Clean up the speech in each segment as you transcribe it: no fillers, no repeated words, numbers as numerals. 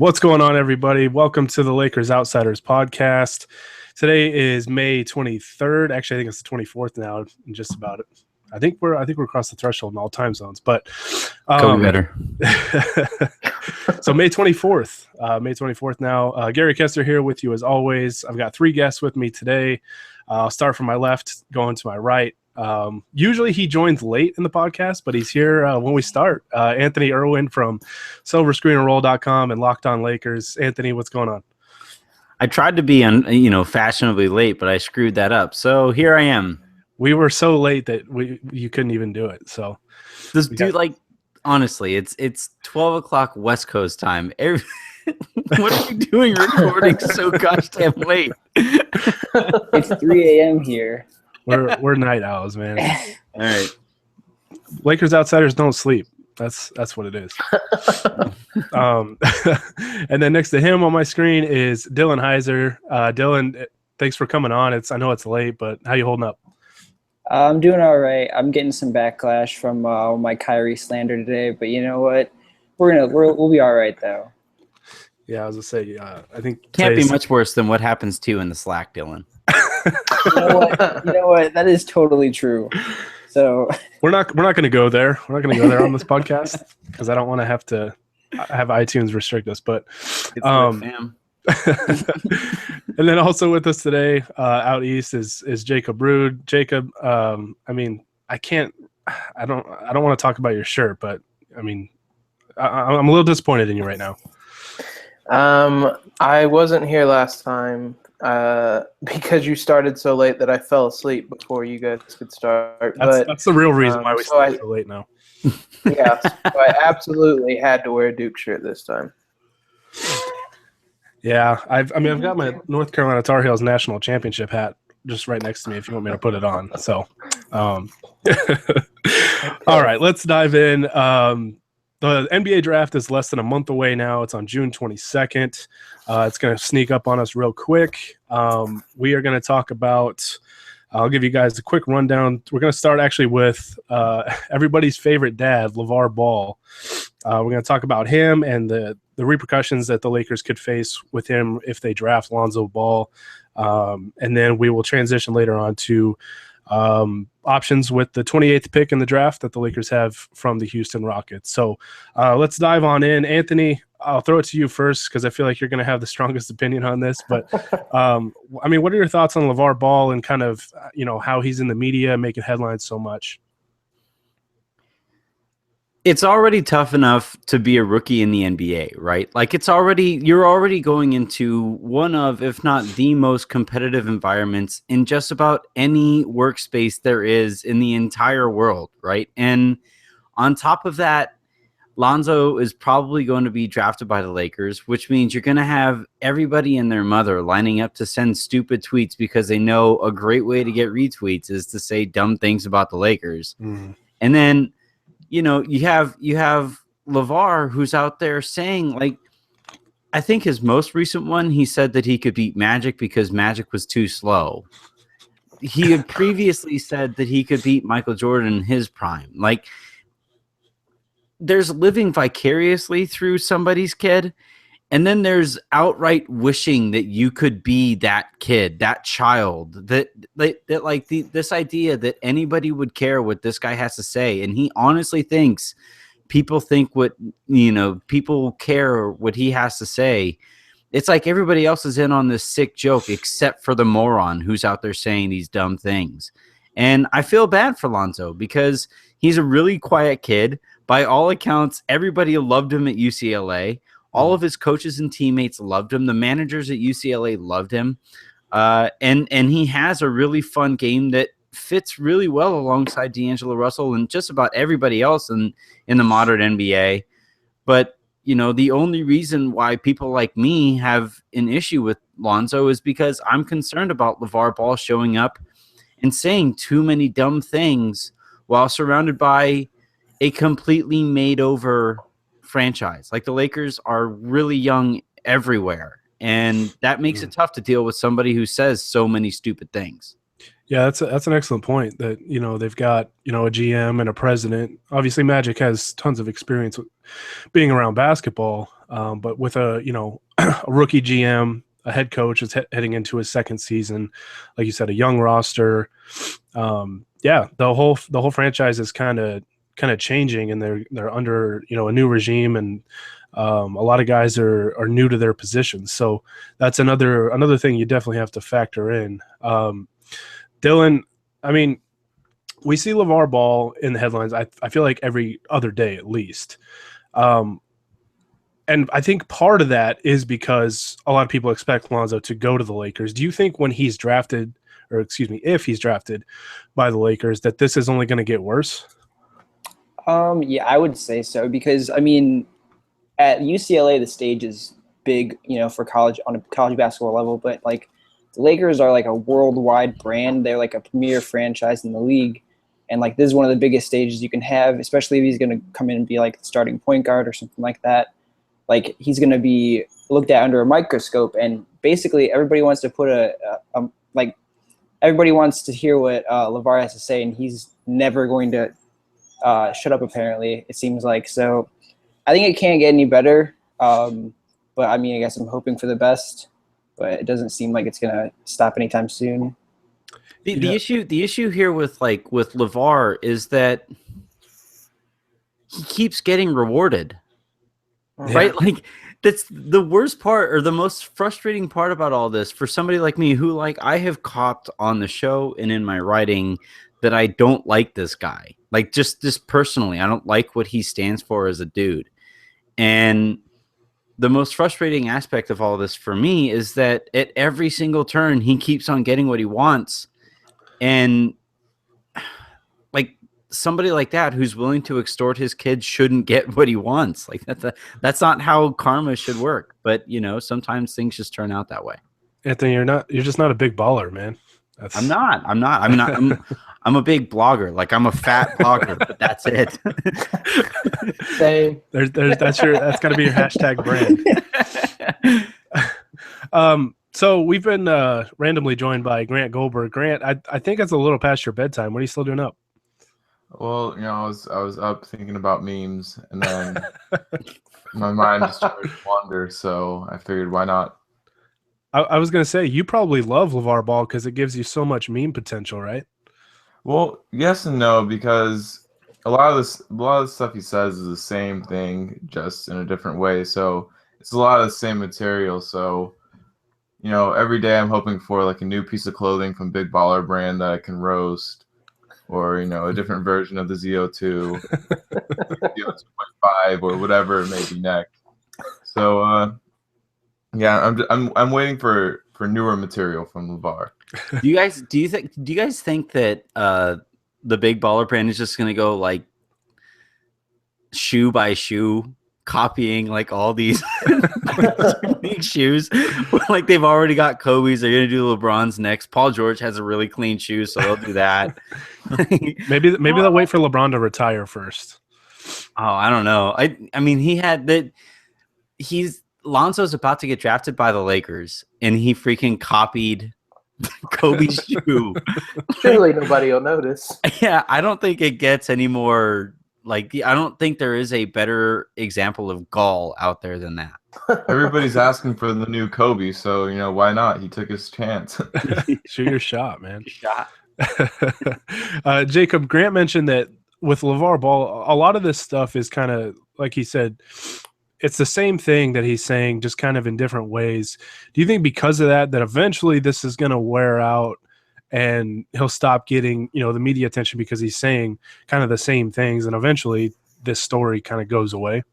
What's going on, everybody? Welcome to the Lakers Outsiders podcast. Today is May 23rd. Actually, I think it's the 24th now, just about it. I think we're across the threshold in all time zones, but Go better. So May 24th now. Gary Kester here with you as always. I've got three guests with me today. I'll start from my left, going to my right. Usually he joins late in the podcast, but he's here when we start. Anthony Irwin from silverscreenandroll.com and Locked On Lakers. Anthony, what's going on? I tried to be fashionably late, but I screwed that up. So here I am. We were so late that you couldn't even do it. So this dude, honestly, it's 12 o'clock West Coast time. What are you doing recording so gosh damn late? It's 3 a.m. here. We're night owls, man. All right. Lakers Outsiders don't sleep. That's what it is. And then next to him on my screen is Dylan Heiser. Dylan, thanks for coming on. I know it's late, but how you holding up? I'm doing all right. I'm getting some backlash from my Kyrie slander today, but you know what? We'll be all right though. Yeah, I was gonna say. I think can't be much worse than what happens to you in the Slack, Dylan. You know what? That is totally true. So we're not going to go there. We're not going to go there on this podcast because I don't want to have iTunes restrict us. But and then also with us today, out east is Jacob Rude. Jacob, I don't want to talk about your shirt, but I mean, I'm a little disappointed in you right now. I wasn't here last time because you started so late that I fell asleep before you guys could start. That's the real reason why we started so late now. Yeah, so I absolutely had to wear a Duke shirt this time. Yeah, I've got my North Carolina Tar Heels national championship hat just right next to me if you want me to put it on. So, all right, let's dive in. The NBA draft is less than a month away now. It's on June 22nd. It's going to sneak up on us real quick. We are going to talk about – I'll give you guys a quick rundown. We're going to start actually with everybody's favorite dad, LaVar Ball. We're going to talk about him and the repercussions that the Lakers could face with him if they draft Lonzo Ball. And then we will transition later on to options with the 28th pick in the draft that the Lakers have from the Houston Rockets. So let's dive on in. Anthony, I'll throw it to you first because I feel like you're going to have the strongest opinion on this. But, what are your thoughts on LaVar Ball and kind of, how he's in the media making headlines so much? It's already tough enough to be a rookie in the NBA, right? Like you're already going into one of, if not the most competitive environments in just about any workspace there is in the entire world, right? And on top of that, Lonzo is probably going to be drafted by the Lakers, which means you're going to have everybody and their mother lining up to send stupid tweets because they know a great way to get retweets is to say dumb things about the Lakers. Mm. And then you have LaVar who's out there saying, I think his most recent one, he said that he could beat Magic because Magic was too slow. He had previously said that he could beat Michael Jordan in his prime. There's living vicariously through somebody's kid, and then there's outright wishing that you could be that kid, that child, this idea that anybody would care what this guy has to say. And he honestly thinks people care what he has to say. It's like everybody else is in on this sick joke except for the moron who's out there saying these dumb things. And I feel bad for Lonzo because he's a really quiet kid. By all accounts, everybody loved him at UCLA. All of his coaches and teammates loved him. The managers at UCLA loved him. And he has a really fun game that fits really well alongside D'Angelo Russell and just about everybody else in the modern NBA. But, the only reason why people like me have an issue with Lonzo is because I'm concerned about LaVar Ball showing up and saying too many dumb things while surrounded by a completely made over franchise. Like the Lakers are really young everywhere, and that makes it tough to deal with somebody who says so many stupid things. Yeah, that's an excellent point that, they've got, a GM and a president. Obviously Magic has tons of experience with being around basketball. But with a a rookie GM, a head coach is heading into his second season, like you said, a young roster. The whole franchise is kind of changing, and they're under a new regime, and a lot of guys are new to their positions. So that's another thing you definitely have to factor in. Dylan, I mean, we see LaVar Ball in the headlines. I feel like every other day at least. And I think part of that is because a lot of people expect Lonzo to go to the Lakers. Do you think when he's drafted, or excuse me, if he's drafted by the Lakers, that this is only going to get worse? Yeah, I would say so, because I mean, at UCLA the stage is big, for college, on a college basketball level, but like the Lakers are like a worldwide brand. They're like a premier franchise in the league, and like this is one of the biggest stages you can have, especially if he's going to come in and be like the starting point guard or something like that. Like he's going to be looked at under a microscope, and basically everybody wants to put everybody wants to hear what LaVar has to say, and he's never going to shut up. Apparently, it seems like. So I think it can't get any better. But I mean, I guess I'm hoping for the best, but it doesn't seem like it's going to stop anytime soon. The issue here with LaVar is that he keeps getting rewarded. Right? Like that's the worst part, or the most frustrating part about all this for somebody like me who, like, I have copped on the show and in my writing that I don't like this guy. Like just personally, I don't like what he stands for as a dude. And the most frustrating aspect of all this for me is that at every single turn he keeps on getting what he wants. And like somebody like that who's willing to extort his kid shouldn't get what he wants. Like that's not how karma should work. But sometimes things just turn out that way. Anthony, you're just not a big baller, man. I'm not. I mean, I'm a big blogger. Like I'm a fat blogger, but that's it. Same. That's got to be your hashtag brand. So we've been randomly joined by Grant Goldberg. Grant, I think it's a little past your bedtime. What are you still doing up? Well, I was up thinking about memes, and then my mind just started to wander. So I figured, why not? I was gonna say you probably love LaVar Ball because it gives you so much meme potential, right? Well, yes and no, because a lot of the stuff he says is the same thing, just in a different way. So it's a lot of the same material. So every day I'm hoping for like a new piece of clothing from Big Baller Brand that I can roast. Or a different version of the ZO2, ZO2.5, or whatever it may be next. So yeah, I'm waiting for newer material from LaVar. Do you guys think that the Big Baller Brand is just gonna go like shoe by shoe, copying like all these shoes? Like they've already got Kobe's, they're gonna do LeBron's next. Paul George has a really clean shoe, so they'll do that. maybe they'll wait for LeBron to retire first. Oh, I don't know. I mean, Lonzo's about to get drafted by the Lakers, and he freaking copied Kobe's shoe. Surely nobody will notice. Yeah, I don't think it gets any more. Like, I don't think there is a better example of gall out there than that. Everybody's asking for the new Kobe, so why not? He took his chance. Shoot your shot, man. Jacob, Grant mentioned that with LaVar Ball, a lot of this stuff is kind of, like he said, it's the same thing that he's saying, just kind of in different ways. Do you think because of that eventually this is going to wear out and he'll stop getting, the media attention because he's saying kind of the same things, and eventually this story kind of goes away?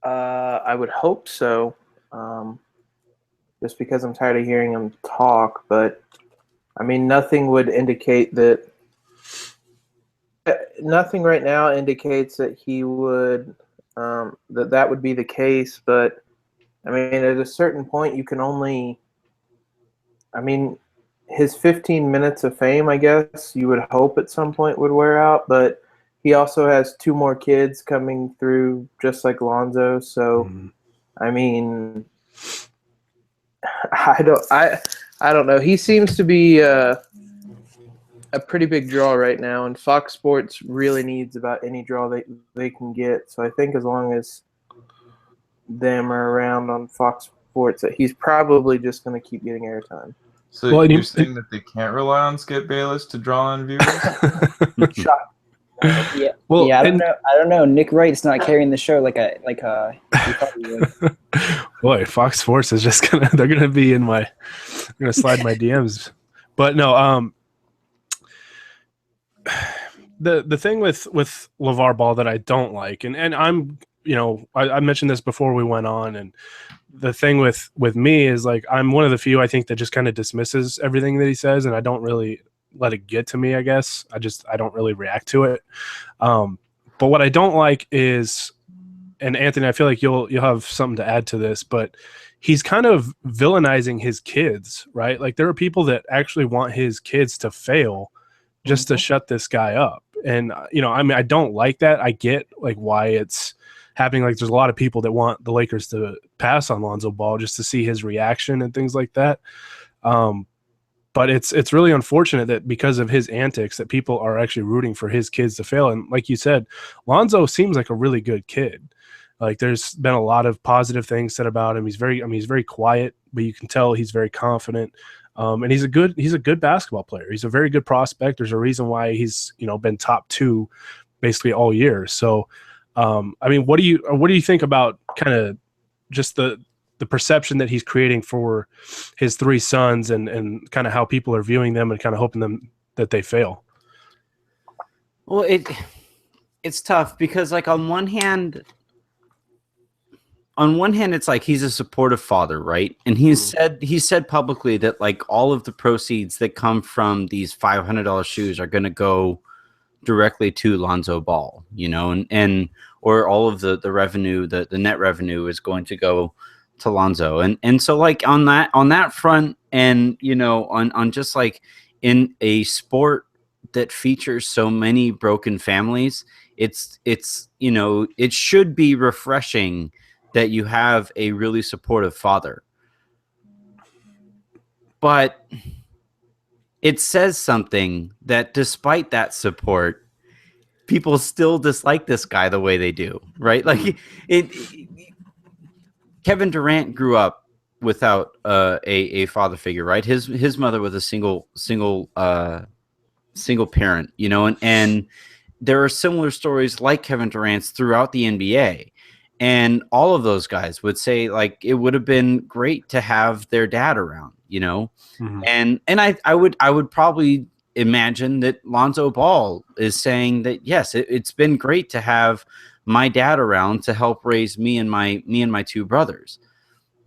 I would hope so. Just because I'm tired of hearing him talk, but I mean, nothing would indicate that. Nothing right now indicates that he would, that would be the case. But I mean, at a certain point, you can only. I mean, his 15 minutes of fame, I guess you would hope at some point would wear out, but he also has 2 more kids coming through, just like Lonzo. So, I mean, I don't know. He seems to be a pretty big draw right now, and Fox Sports really needs about any draw they can get. So I think as long as them are around on Fox Sports, that he's probably just going to keep getting airtime. So Well, and you're saying that they can't rely on Skip Bayless to draw on viewers? Shot. Yeah, Well, yeah. I don't and- know. I don't know. Nick Wright's not carrying the show like he thought he would. Boy, Fox Sports is just they're gonna be in my, they're gonna slide my DMs. But no, the thing with LaVar Ball that I don't like, and I'm, I mentioned this before we went on, and the thing with me is, like, I'm one of the few, I think, that just kind of dismisses everything that he says, and I don't really let it get to me, I guess. I don't really react to it. But what I don't like is, and Anthony, I feel like you'll have something to add to this, but he's kind of villainizing his kids, right? Like, there are people that actually want his kids to fail just to shut this guy up. And, I mean, I don't like that. I get, like, why it's happening. Like, there's a lot of people that want the Lakers to pass on Lonzo Ball just to see his reaction and things like that. But it's really unfortunate that because of his antics that people are actually rooting for his kids to fail. And like you said, Lonzo seems like a really good kid. Like, there's been a lot of positive things said about him. He's very quiet, but you can tell he's very confident. And he's a good basketball player. He's a very good prospect. There's a reason why he's, been top 2 basically all year. So, I mean, what do you think about kind of just the perception that he's creating for his 3 sons and kind of how people are viewing them and kind of hoping them that they fail? Well, it's tough because, like, on one hand, it's like he's a supportive father, right? And he said publicly that, like, all of the proceeds that come from these $500 shoes are going to go directly to Lonzo Ball, and or all of the revenue, the net revenue is going to go to Lonzo. And so, like, on that front, and on just like in a sport that features so many broken families, it's it should be refreshing that you have a really supportive father. But it says something that despite that support, people still dislike this guy the way they do, right? Like, Kevin Durant grew up without a father figure, right? His mother was a single parent, and there are similar stories like Kevin Durant's throughout the NBA. And all of those guys would say, like, it would have been great to have their dad around, Mm-hmm. And I would probably imagine that Lonzo Ball is saying that, yes, it's been great to have my dad around to help raise me and my 2 brothers.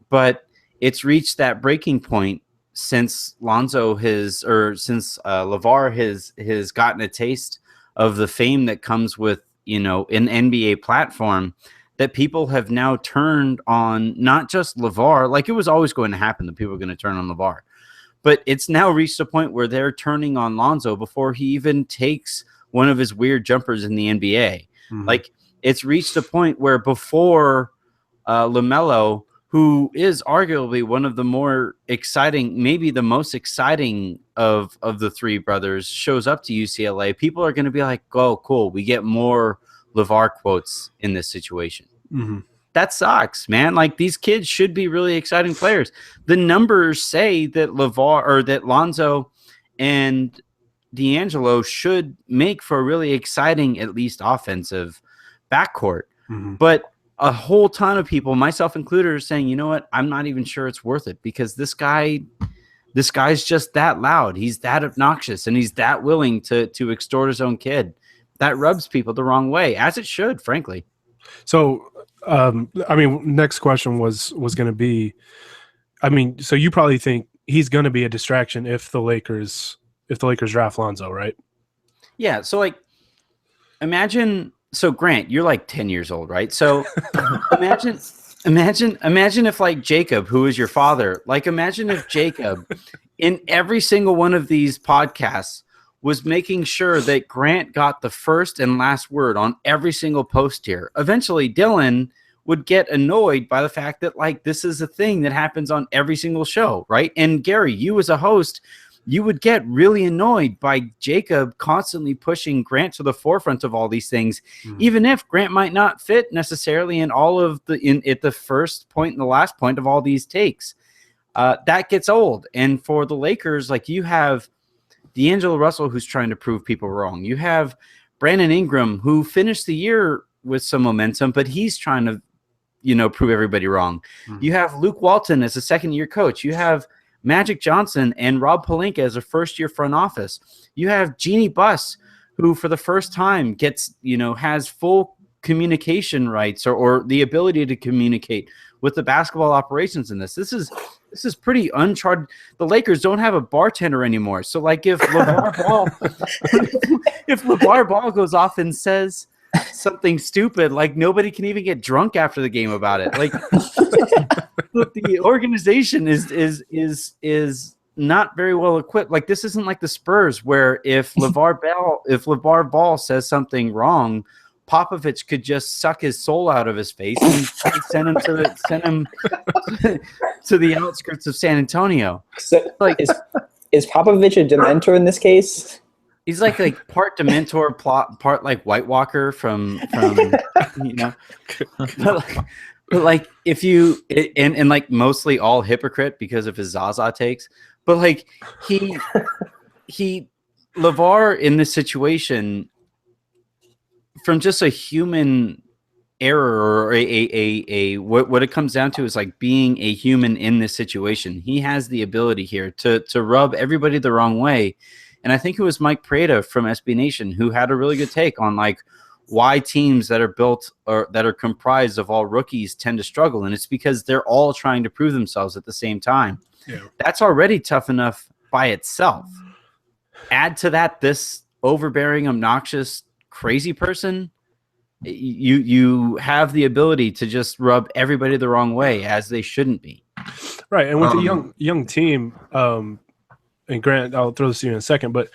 But it's reached that breaking point since LaVar has gotten a taste of the fame that comes with, an NBA platform, that people have now turned on not just LaVar. Like, it was always going to happen that people were going to turn on LaVar. But it's now reached a point where they're turning on Lonzo before he even takes one of his weird jumpers in the NBA. Mm-hmm. Like, it's reached a point where before LaMelo, who is arguably one of the more exciting, maybe the most exciting of the 3 brothers, shows up to UCLA, people are going to be like, oh, cool, we get more LaVar quotes in this situation. Mm-hmm. That sucks, man. Like, these kids should be really exciting players. The numbers say that Lonzo and D'Angelo should make for a really exciting, at least offensive backcourt. Mm-hmm. But a whole ton of people, myself included, are saying, you know what? I'm not even sure it's worth it, because this guy's just that loud. He's that obnoxious, and he's that willing to extort his own kid. That rubs people the wrong way, as it should, frankly. So, I mean, next question was going to be, I mean, so you probably think he's going to be a distraction if the Lakers draft Lonzo, right? Yeah. So, like, imagine. So, Grant, you're like 10 years old, right? So, imagine if, like, Jacob, who is your father, like, imagine if Jacob, in every single one of these podcasts, was making sure that Grant got the first and last word on every single post here. Eventually, Dylan would get annoyed by the fact that, like, this is a thing that happens on every single show, right? And Gary, you as a host, you would get really annoyed by Jacob constantly pushing Grant to the forefront of all these things, even if Grant might not fit necessarily in all of at the first point and the last point of all these takes. That gets old. And for the Lakers, like, you have D'Angelo Russell, who's trying to prove people wrong. You have Brandon Ingram, who finished the year with some momentum, but he's trying to, prove everybody wrong. You have Luke Walton as a second-year coach. You have Magic Johnson and Rob Pelinka as a first-year front office. You have Jeannie Buss, who for the first time gets, has full communication rights or the ability to communicate with the basketball operations in this. This is pretty uncharted. The Lakers don't have a bartender anymore. So, like, if LaVar Ball goes off and says something stupid, like, nobody can even get drunk after the game about it. Like, the organization is not very well equipped. Like, this isn't like the Spurs, where if LaVar Ball says something wrong, Popovich could just suck his soul out of his face and send him to the outskirts of San Antonio. So, like, is Popovich a Dementor in this case? He's like part Dementor, part like White Walker from but like, if you and like mostly all hypocrite because of his Zaza takes, but like he LaVar in this situation, from just a human error or what it comes down to is like being a human in this situation. He has the ability here to rub everybody the wrong way. And I think it was Mike Prada from SB Nation who had a really good take on like why teams that are built or that are comprised of all rookies tend to struggle. And it's because they're all trying to prove themselves at the same time. Yeah. That's already tough enough by itself. Add to that this overbearing, obnoxious, crazy person, you have the ability to just rub everybody the wrong way, as they shouldn't be. Right. And with a young team, and Grant, I'll throw this to you in a second, but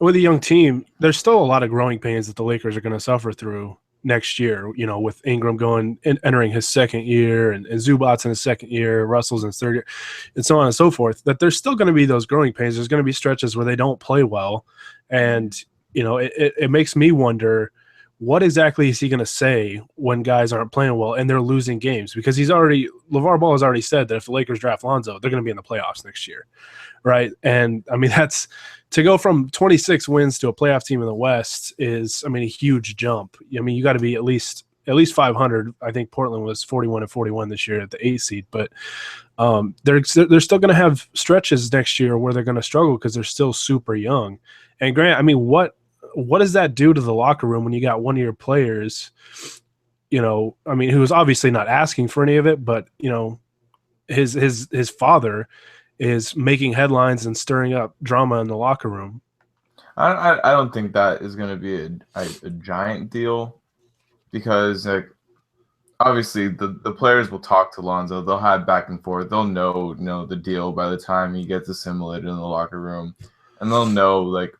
with a young team, there's still a lot of growing pains that the Lakers are going to suffer through next year, with Ingram entering his second year and Zubac's in his second year, Russell's in his third year, and so on and so forth, that there's still going to be those growing pains. There's going to be stretches where they don't play well. And, it makes me wonder, what exactly is he going to say when guys aren't playing well and they're losing games? Because LaVar Ball has already said that if the Lakers draft Lonzo, they're going to be in the playoffs next year. Right. And I mean, that's to go from 26 wins to a playoff team in the West is, a huge jump. I mean, you got to be at least 500. I think Portland was 41-41 this year at the 8th seed, but they're still going to have stretches next year where they're going to struggle because they're still super young. And Grant, what does that do to the locker room when you got one of your players, who's obviously not asking for any of it, but his father is making headlines and stirring up drama in the locker room? I don't think that is going to be a giant deal, because like obviously the players will talk to Lonzo, they'll have back and forth, they'll know the deal by the time he gets assimilated in the locker room, and they'll know like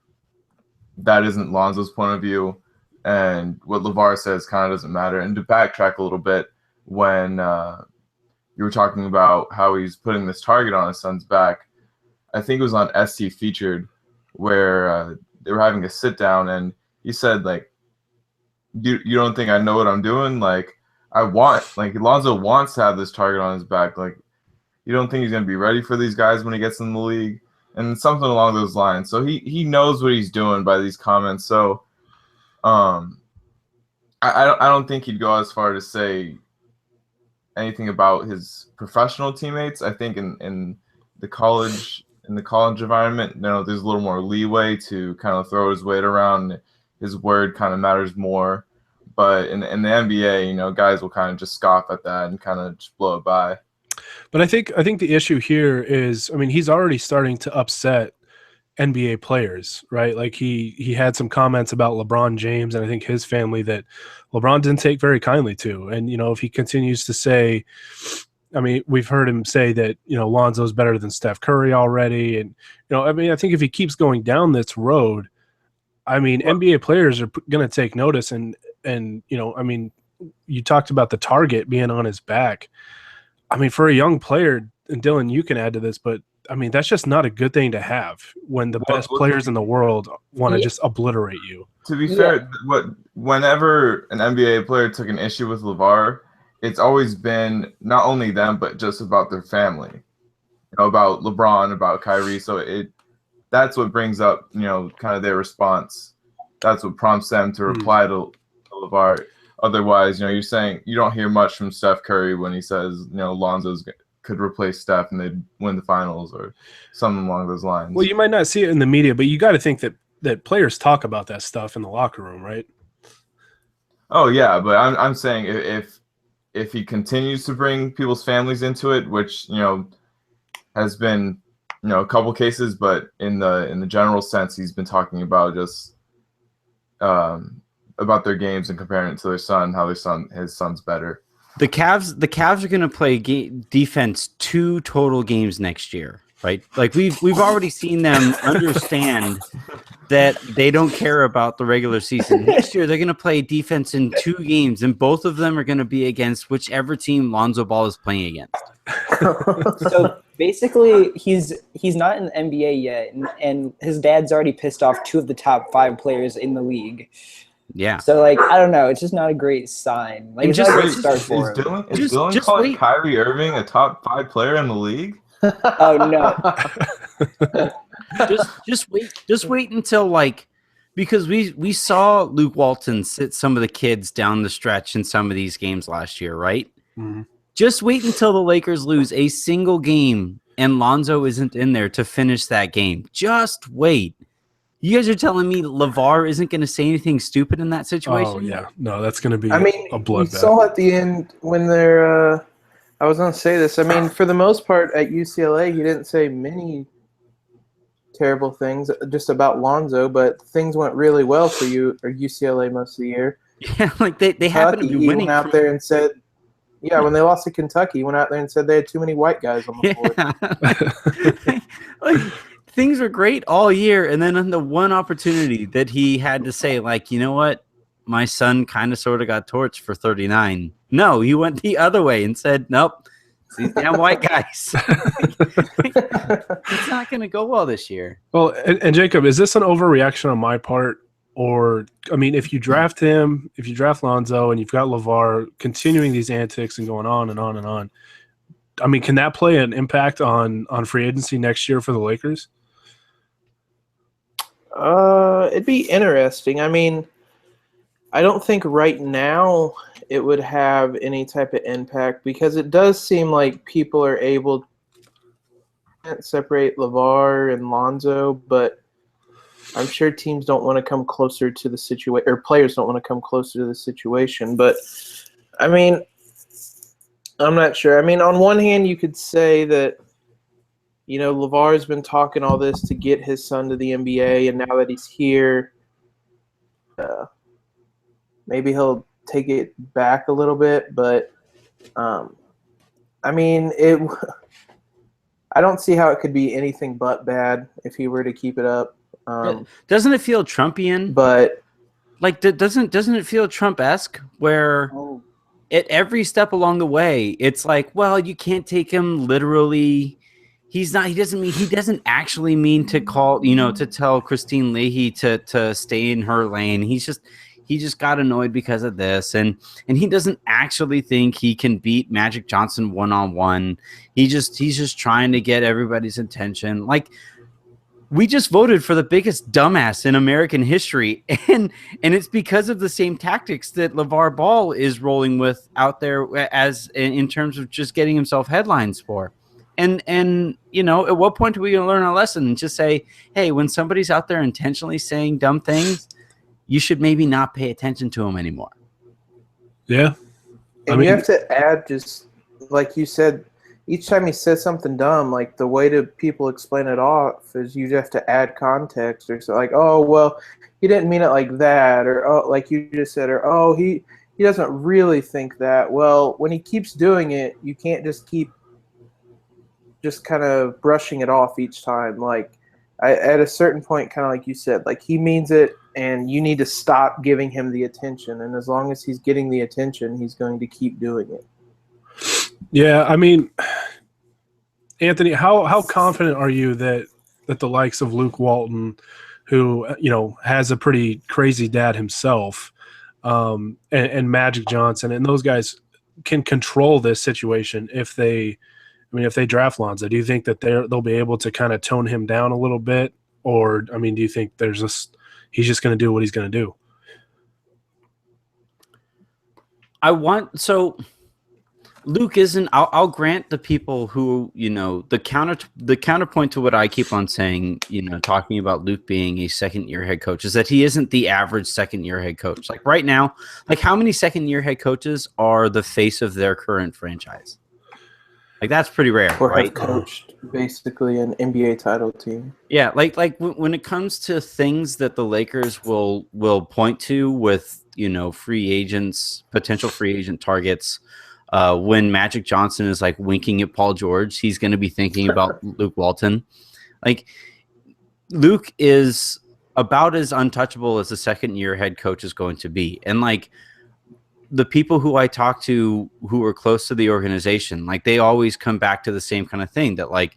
that isn't Lonzo's point of view, and what LaVar says kind of doesn't matter. And to backtrack a little bit, when you were talking about how he's putting this target on his son's back, I think it was on SC Featured, where they were having a sit down, and he said like, you don't think I know what I'm doing? Like, Lonzo wants to have this target on his back. Like, you don't think he's going to be ready for these guys when he gets in the league? And something along those lines. So he knows what he's doing by these comments. So I don't think he'd go as far to say anything about his professional teammates. I think in the college environment, there's a little more leeway to kind of throw his weight around. His word kind of matters more. But in the NBA, guys will kind of just scoff at that and kind of just blow it by. But I think the issue here is, he's already starting to upset NBA players, right? Like he had some comments about LeBron James and I think his family that LeBron didn't take very kindly to. And, if he continues to say, we've heard him say that, Lonzo's better than Steph Curry already. And, I think if he keeps going down this road, NBA players are going to take notice. And, you talked about the target being on his back. For a young player, and Dylan, you can add to this, but I mean, that's just not a good thing to have when the best players in the world want to just obliterate you. To be fair, whenever an NBA player took an issue with LaVar, it's always been not only them, but just about their family. About LeBron, about Kyrie. So that's what brings up, kind of their response. That's what prompts them to reply to LaVar. Otherwise, you're saying you don't hear much from Steph Curry when he says, Lonzo's could replace Steph and they'd win the finals or something along those lines. Well, you might not see it in the media, but you got to think that players talk about that stuff in the locker room, right? Oh yeah, but I'm saying if he continues to bring people's families into it, which has been a couple cases, but in the general sense, he's been talking about just about their games and comparing it to their son, how his son's better. The Cavs are going to play defense 2 total games next year, right? Like we've already seen them understand that they don't care about the regular season. Next year they're going to play defense in 2 games, and both of them are going to be against whichever team Lonzo Ball is playing against. So basically, he's not in the NBA yet, and his dad's already pissed off 2 of the top 5 players in the league. Yeah. So I don't know. It's just not a great sign. It's not a great start for him. Is Dylan calling Kyrie Irving a top 5 player in the league? Oh no. Just wait until because we saw Luke Walton sit some of the kids down the stretch in some of these games last year, right? Mm-hmm. Just wait until the Lakers lose a single game and Lonzo isn't in there to finish that game. Just wait. You guys are telling me LaVar isn't going to say anything stupid in that situation? Oh, yeah. No, that's going to be a bloodbath. You saw at the end when they're I was going to say this. I mean, for the most part at UCLA, he didn't say many terrible things just about Lonzo, but things went really well for UCLA most of the year. Yeah, they happened to be winning. He went out there and said, when they lost to Kentucky, he went out there and said they had too many white guys on the court. Things were great all year, and then on the one opportunity that he had to say, you know what, my son kind of sort of got torched for 39. No, he went the other way and said, nope, it's these damn white guys. It's not going to go well this year. Well, and Jacob, is this an overreaction on my part? Or, I mean, if you draft Lonzo and you've got LaVar continuing these antics and going on and on and on, I mean, can that play an impact on free agency next year for the Lakers? It'd be interesting. I mean, I don't think right now it would have any type of impact because it does seem like people are able to separate LaVar and Lonzo, but I'm sure teams don't want to come closer to the situation, or players don't want to come closer to the situation. But, I mean, I'm not sure. I mean, on one hand, you could say that, LaVar's been talking all this to get his son to the NBA, and now that he's here, maybe he'll take it back a little bit. But, I mean, I don't see how it could be anything but bad if he were to keep it up. Doesn't it feel Trumpian? But doesn't it feel Trump-esque where at every step along the way it's you can't take him literally. He doesn't actually mean to call, to tell Christine Leahy to stay in her lane. He just got annoyed because of this, and he doesn't actually think he can beat Magic Johnson one-on-one. He's just trying to get everybody's attention. We just voted for the biggest dumbass in American history, and it's because of the same tactics that LaVar Ball is rolling with out there as in terms of just getting himself headlines for. And at what point do we learn our lesson and just say, hey, when somebody's out there intentionally saying dumb things, you should maybe not pay attention to them anymore. Yeah. And you have to add, just like you said, each time he says something dumb, the way to people explain it off is you have to add context, or so oh, well, he didn't mean it like that, or oh, like you just said, or oh, he doesn't really think that. Well, when he keeps doing it, you can't just keep just kind of brushing it off each time. At a certain point, kind of like you said, he means it, and you need to stop giving him the attention. And as long as he's getting the attention, he's going to keep doing it. Yeah, I mean, Anthony, how confident are you that the likes of Luke Walton, who has a pretty crazy dad himself, and Magic Johnson and those guys can control this situation if they draft Lonzo? Do you think that they'll be able to kind of tone him down a little bit, or do you think he's just going to do what he's going to do? Luke isn't. I'll grant the people who the counterpoint to what I keep on saying, talking about Luke being a second-year head coach, is that he isn't the average second-year head coach. Like right now, like how many second-year head coaches are the face of their current franchise? Like that's pretty rare, or right? have coached basically an NBA title team. Yeah, like when it comes to things that the Lakers will point to with free agents, potential free agent targets. When Magic Johnson is like winking at Paul George, he's going to be thinking about Luke Walton. Like Luke is about as untouchable as a second-year head coach is going to be. And like the people who I talk to who are close to the organization, like they always come back to the same kind of thing, that like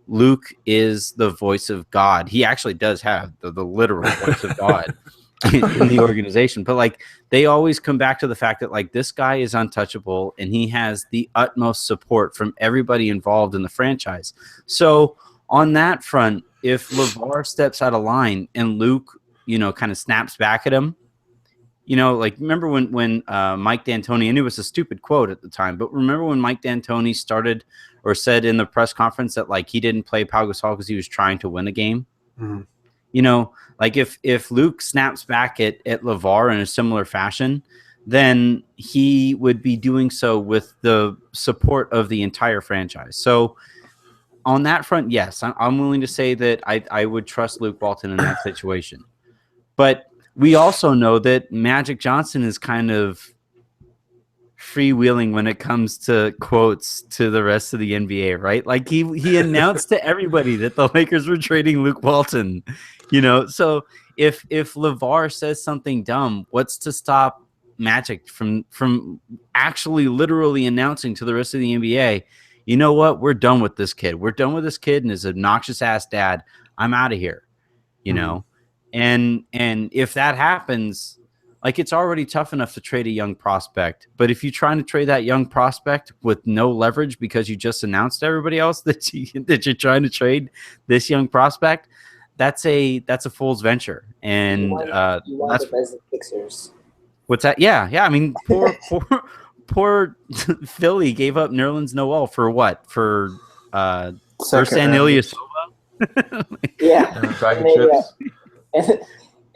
Luke is the voice of God. He actually does have the literal voice of God in the organization, but like they always come back to the fact that like this guy is untouchable and he has the utmost support from everybody involved in the franchise. So on that front, if LaVar steps out of line and Luke kind of snaps back at him, like remember when Mike D'Antoni, and it was a stupid quote at the time, but remember when Mike D'Antoni started or said in the press conference that like he didn't play Pau Gasol because he was trying to win a game? Mm-hmm. Like if Luke snaps back at LaVar in a similar fashion, then he would be doing so with the support of the entire franchise. So on that front, yes, I'm willing to say that I would trust Luke Walton in that situation. But we also know that Magic Johnson is kind of freewheeling when it comes to quotes to the rest of the NBA, right? Like he announced to everybody that the Lakers were trading Luke Walton. So if LaVar says something dumb, what's to stop Magic from actually literally announcing to the rest of the NBA, you know what? We're done with this kid. We're done with this kid and his obnoxious ass dad. I'm out of here. And if that happens, like it's already tough enough to trade a young prospect, but if you're trying to trade that young prospect with no leverage because you just announced to everybody else that you're trying to trade this young prospect, that's a fool's venture. And you wind up as the Sixers. What's that? Yeah. I mean, poor Philly gave up Nerlens Noel for what? For Ersan Ilyasova? Yeah.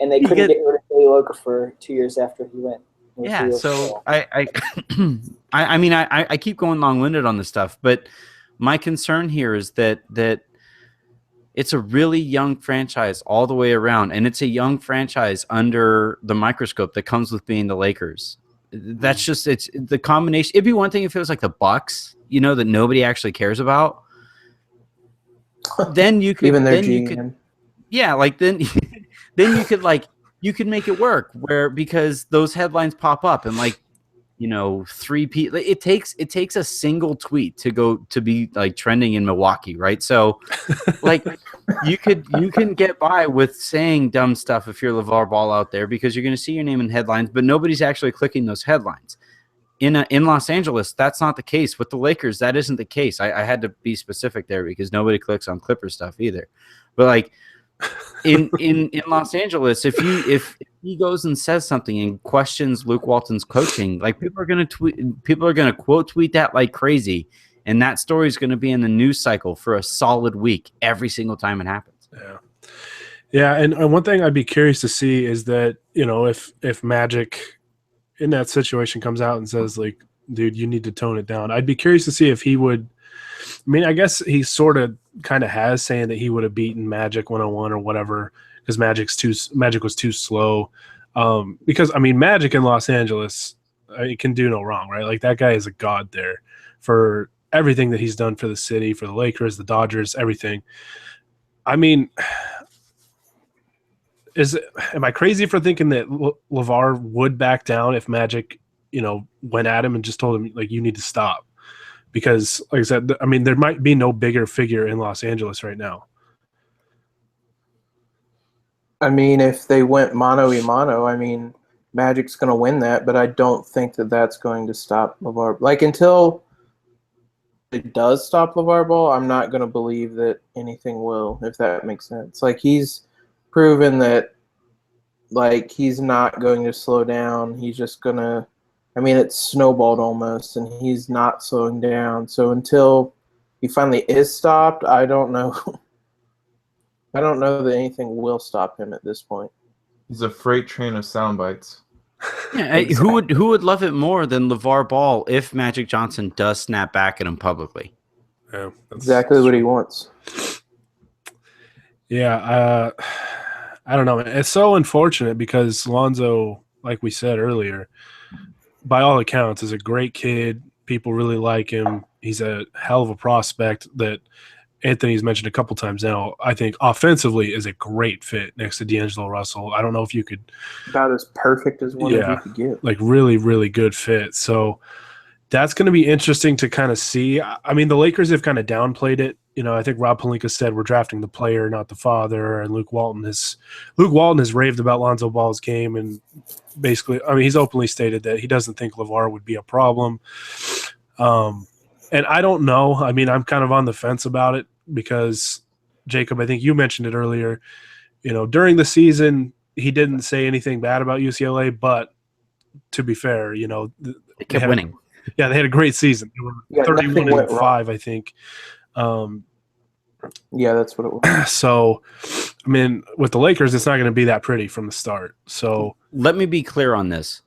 And they couldn't get rid of Philly Loca for 2 years after he went. Yeah, so I mean I keep going long-winded on this stuff, but my concern here is that it's a really young franchise all the way around, and it's a young franchise under the microscope that comes with being the Lakers. That's just it's the combination. It'd be one thing if it was like the Bucks, that nobody actually cares about. Then you could even their GM. Then you could make it work because those headlines pop up and three people. It takes a single tweet to be like trending in Milwaukee, right? So like you can get by with saying dumb stuff if you're LaVar Ball out there because you're going to see your name in headlines, but nobody's actually clicking those headlines. In Los Angeles, that's not the case. With the Lakers, that isn't the case. I had to be specific there because nobody clicks on Clipper stuff either. But like in Los Angeles, if he goes and says something and questions Luke Walton's coaching, like people are going to quote tweet that like crazy, and that story is going to be in the news cycle for a solid week every single time it happens. Yeah, and one thing I'd be curious to see is that if Magic in that situation comes out and says like, dude, you need to tone it down. I'd be curious to see if he would. I mean, I guess he sort of kind of has saying that he would have beaten Magic 101 or whatever because Magic was too slow. Because I mean, Magic in Los Angeles, it can do no wrong, right? Like that guy is a god there for everything that he's done for the city, for the Lakers, the Dodgers, everything. I mean, am I crazy for thinking that LaVar would back down if Magic, went at him and just told him like you need to stop? because, like I said, I mean, there might be no bigger figure in Los Angeles right now. I mean, if they went mano a mano, I mean, Magic's going to win that, but I don't think that that's going to stop LaVar. Like, until it does stop LaVar Ball, I'm not going to believe that anything will, if that makes sense. Like, he's proven that, like, he's not going to slow down. He's just going to, I mean, it's snowballed almost, and he's not slowing down. So until he finally is stopped, I don't know. I don't know that anything will stop him at this point. He's a freight train of sound bites. Yeah, who would love it more than LaVar Ball if Magic Johnson does snap back at him publicly? Yeah, Exactly what he wants. Yeah, I don't know. It's so unfortunate because Lonzo, like we said earlier, by all accounts, is a great kid. People really like him. He's a hell of a prospect that Anthony's mentioned a couple times now. I think offensively is a great fit next to D'Angelo Russell. I don't know if you could About as perfect as one of you could get. like really, really good fit. So that's going to be interesting to kind of see. I mean, the Lakers have kind of downplayed it. You know, I think Rob Pelinka said we're drafting the player, not the father. And Luke Walton has raved about Lonzo Ball's game, and basically, I mean, he's openly stated that he doesn't think LaVar would be a problem. And I don't know. I mean, I'm kind of on the fence about it because, Jacob, I think you mentioned it earlier. You know, during the season, he didn't say anything bad about UCLA, but to be fair, you know, They kept winning. They had a great season. They were 31-5, I think. Yeah, that's what it was. So, I mean, with the Lakers, it's not going to be that pretty from the start. So let me be clear on this.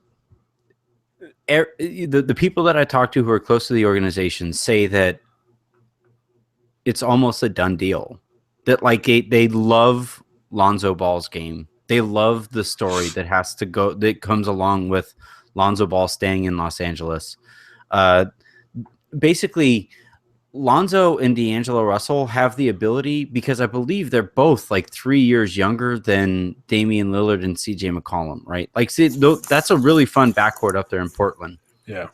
The people that I talk to who are close to the organization say that it's almost a done deal. That like they love Lonzo Ball's game. They love the story that comes along with Lonzo Ball staying in Los Angeles. Basically, Lonzo and D'Angelo Russell have the ability, because I believe they're both like 3 years younger than Damian Lillard and CJ McCollum, right? Like, see, that's a really fun backcourt up there in Portland. yeah,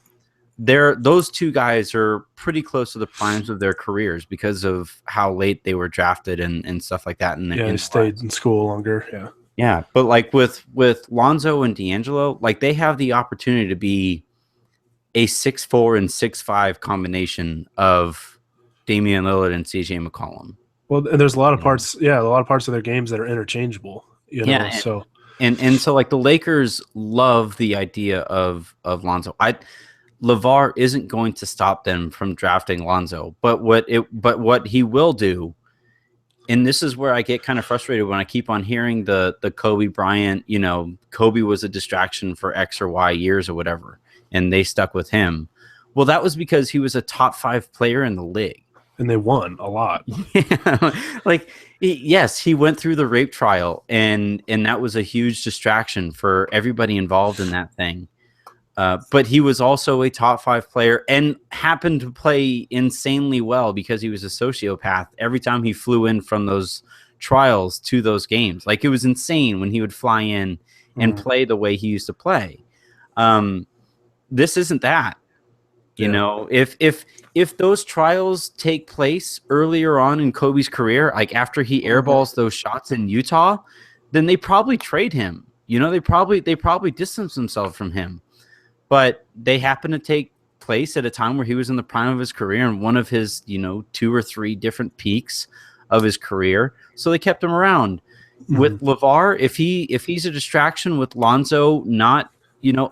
Those two guys are pretty close to the primes of their careers because of how late they were drafted and stuff like that. And they stayed in school longer. Yeah, yeah, but like with Lonzo and D'Angelo, like they have the opportunity to be a 6'4" and 6'5" combination of Damian Lillard and CJ McCollum. Well, and there's a lot of parts. Yeah, a lot of parts of their games that are interchangeable. You know, Yeah, so and so like the Lakers love the idea of Lonzo. LaVar isn't going to stop them from drafting Lonzo, but what he will do, and this is where I get kind of frustrated when I keep on hearing the Kobe Bryant, you know, Kobe was a distraction for X or Y years or whatever, and they stuck with him. Well, that was because he was a top 5 player in the league. And they won a lot. Like, yes, he went through the rape trial, and that was a huge distraction for everybody involved in that thing. But he was also a top 5 player and happened to play insanely well because he was a sociopath every time he flew in from those trials to those games. Like, it was insane when he would fly in and play the way he used to play. This isn't that. You know, if those trials take place earlier on in Kobe's career, like after he airballs those shots in Utah, then they probably trade him. You know, they probably distance themselves from him. But they happen to take place at a time where he was in the prime of his career and one of his, you know, 2 or 3 different peaks of his career. So they kept him around. With LaVar, if he's a distraction with Lonzo not, you know,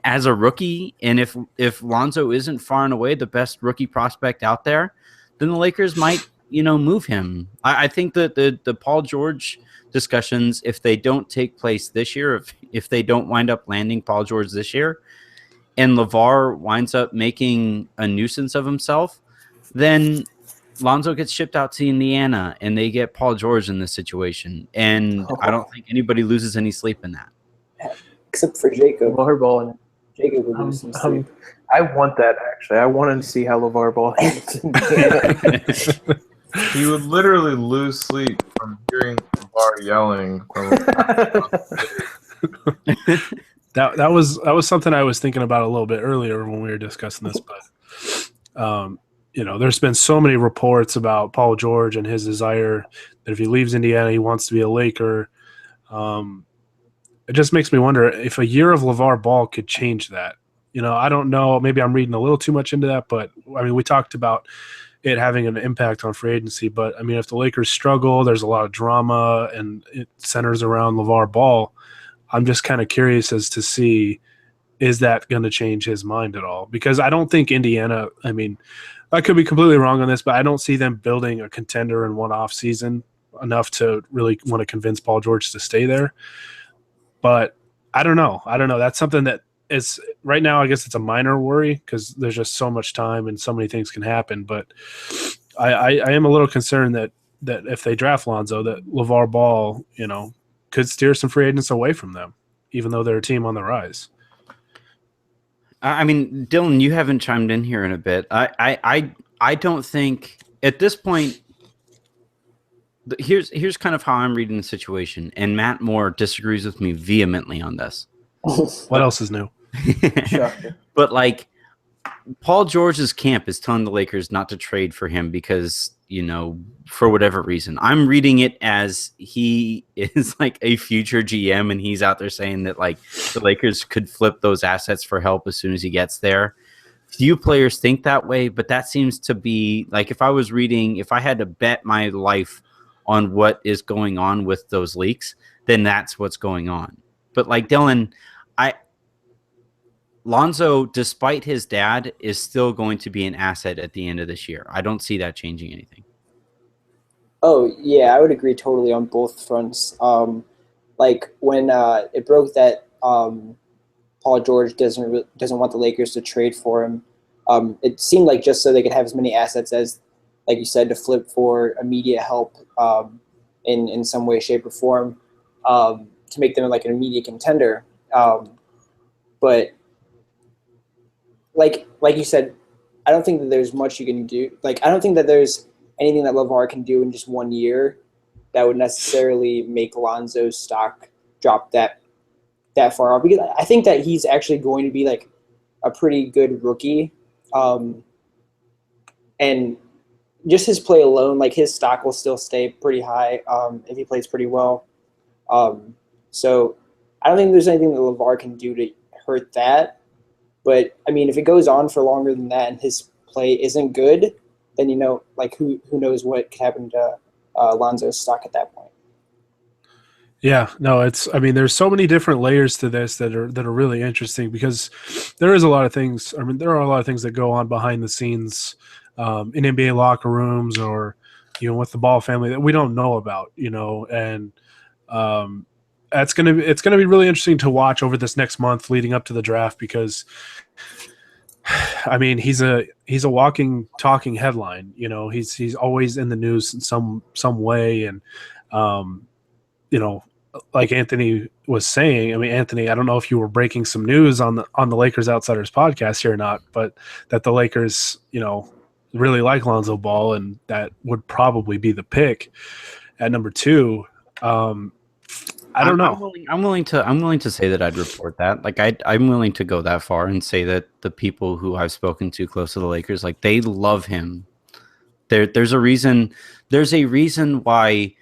as a rookie, and if Lonzo isn't far and away the best rookie prospect out there, then the Lakers might, you know, move him. I think that the Paul George discussions, if they don't take place this year, if they don't wind up landing Paul George this year, and LaVar winds up making a nuisance of himself, then Lonzo gets shipped out to Indiana, and they get Paul George in this situation. And I don't think anybody loses any sleep in that. Except for Jacob. LaVar Ball and Jacob would lose some sleep. I want that, actually. I want to see how LaVar Ball handles Indiana. He would literally lose sleep from hearing LaVar yelling. That was something I was thinking about a little bit earlier when we were discussing this, but There's been so many reports about Paul George and his desire that if he leaves Indiana, he wants to be a Laker. It just makes me wonder if a year of LaVar Ball could change that. I don't know. Maybe I'm reading a little too much into that, but I mean, we talked about it having an impact on free agency. But I mean, if the Lakers struggle, there's a lot of drama and it centers around LaVar Ball. I'm just kind of curious as to see, is that going to change his mind at all? Because I don't think Indiana, I mean, I could be completely wrong on this, but I don't see them building a contender in one off season enough to really want to convince Paul George to stay there. But I don't know. That's something that is right now, I guess it's a minor worry because there's just so much time and so many things can happen. But I am a little concerned that if they draft Lonzo, that LaVar Ball, could steer some free agents away from them, even though they're a team on the rise. I mean, Dylan, you haven't chimed in here in a bit. I don't think at this point. Here's kind of how I'm reading the situation, and Matt Moore disagrees with me vehemently on this. What else is new? But like, Paul George's camp is telling the Lakers not to trade for him because, for whatever reason. I'm reading it as he is like a future GM and he's out there saying that like the Lakers could flip those assets for help as soon as he gets there. Few players think that way, but that seems to be like, if I had to bet my life on what is going on with those leaks, then that's what's going on. But like Dylan, Lonzo, despite his dad, is still going to be an asset at the end of this year. I don't see that changing anything. Oh, yeah, I would agree totally on both fronts. Like when it broke that Paul George doesn't want the Lakers to trade for him, it seemed like just so they could have as many assets as, like you said, to flip for immediate help in some way, shape, or form to make them like an immediate contender. But like you said, I don't think that there's much you can do. Like, I don't think that there's anything that LaVar can do in just 1 year that would necessarily make Lonzo's stock drop that far off. Because I think that he's actually going to be like a pretty good rookie. And just his play alone, like his stock will still stay pretty high if he plays pretty well. So I don't think there's anything that LaVar can do to hurt that. But I mean, if it goes on for longer than that and his play isn't good, then like who knows what could happen to Lonzo's stock at that point. Yeah, no, there's so many different layers to this that are really interesting because there is a lot of things. I mean, there are a lot of things that go on behind the scenes in NBA locker rooms or, with the Ball family that we don't know about, and it's going to be really interesting to watch over this next month leading up to the draft because, I mean, he's a walking, talking headline. He's always in the news in some way, and like Anthony was saying. I mean, Anthony, I don't know if you were breaking some news on the Lakers Outsiders podcast here or not, but that the Lakers, really like Lonzo Ball, and that would probably be the pick at number 2. I don't know. I'm willing to say that I'd report that. Like I'm willing to go that far and say that the people who I've spoken to close to the Lakers, like they love him. There's a reason why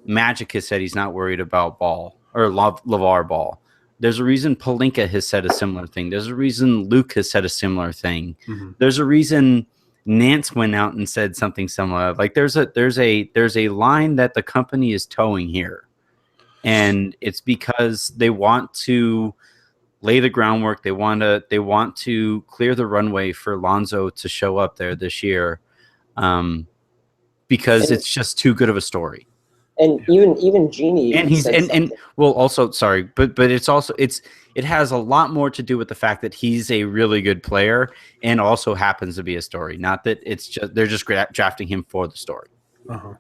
Magic has said he's not worried about Ball or LaVar Ball. There's a reason Pelinka has said a similar thing. There's a reason Luke has said a similar thing. Mm-hmm. There's a reason Nance went out and said something similar. Like there's a line that the company is towing here. And it's because they want to lay the groundwork. They want to clear the runway for Lonzo to show up there this year, because it's just too good of a story. And even Jeannie and he's and well, also sorry, but it has a lot more to do with the fact that he's a really good player and also happens to be a story. Not that it's just they're just drafting him for the story. Uh-huh.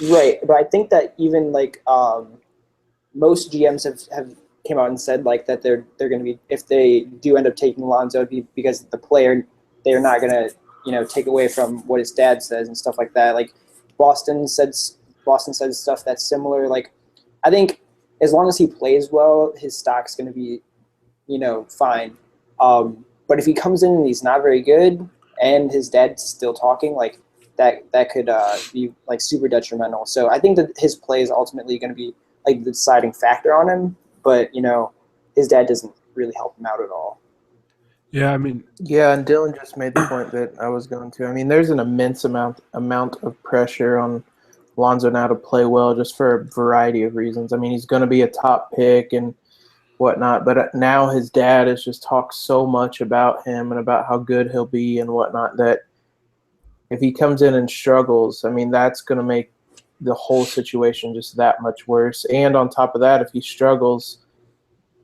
Right, but I think that even like most GMs have came out and said like that they're going to be, if they do end up taking Lonzo, it'd be because the player, they're not going to take away from what his dad says and stuff like that. Like Boston said stuff that's similar. Like I think as long as he plays well, his stock's going to be fine. But if he comes in and he's not very good, and his dad's still talking, like that could be like super detrimental. So I think that his play is ultimately going to be like the deciding factor on him. But his dad doesn't really help him out at all. Yeah, I mean, Yeah, and Dylan just made the point that I was going to. I mean, there's an immense amount of pressure on Lonzo now to play well, just for a variety of reasons. I mean, he's going to be a top pick and whatnot, but now his dad has just talked so much about him and about how good he'll be and whatnot that if he comes in and struggles, I mean, that's going to make the whole situation just that much worse. And on top of that, if he struggles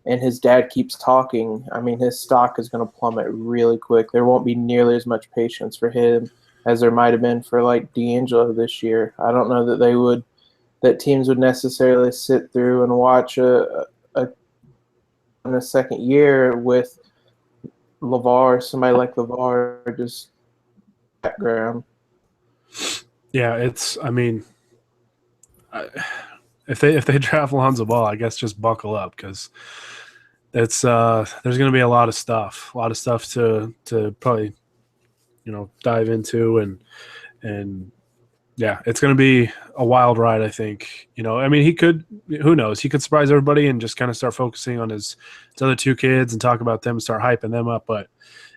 and his dad keeps talking, I mean, his stock is going to plummet really quick. There won't be nearly as much patience for him as there might have been for like D'Angelo this year. I don't know that teams would necessarily sit through and watch in a second year with somebody like LaVar, just background. yeah, I mean, if they draft Lonzo Ball, I guess just buckle up, because there's going to be a lot of stuff to probably dive into, and yeah, it's going to be a wild ride, I think. I mean, who knows, he could surprise everybody and just kind of start focusing on his other two kids and talk about them and start hyping them up. But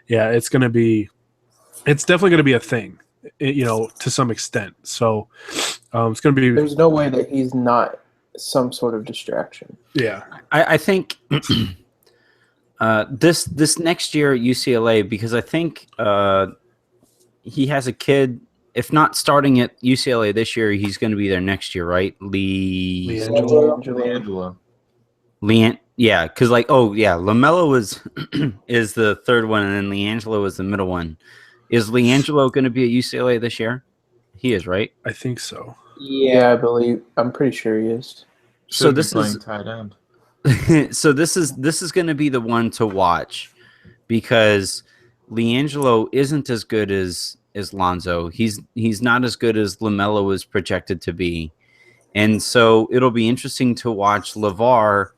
yeah, it's definitely going to be a thing, to some extent. So it's going to be. There's no way that he's not some sort of distraction. Yeah, I think this next year at UCLA, because I think he has a kid. If not starting at UCLA this year, he's going to be there next year, right? LiAngelo. Yeah, because LaMelo is the third one, and then LiAngelo is the middle one. Is LiAngelo going to be at UCLA this year? He is, right? I think so. Yeah, I'm pretty sure he is. So Should be this playing is tight end. so this is going to be the one to watch, because LiAngelo isn't as good as Lonzo. He's not as good as LaMelo is projected to be. And so it'll be interesting to watch LaVar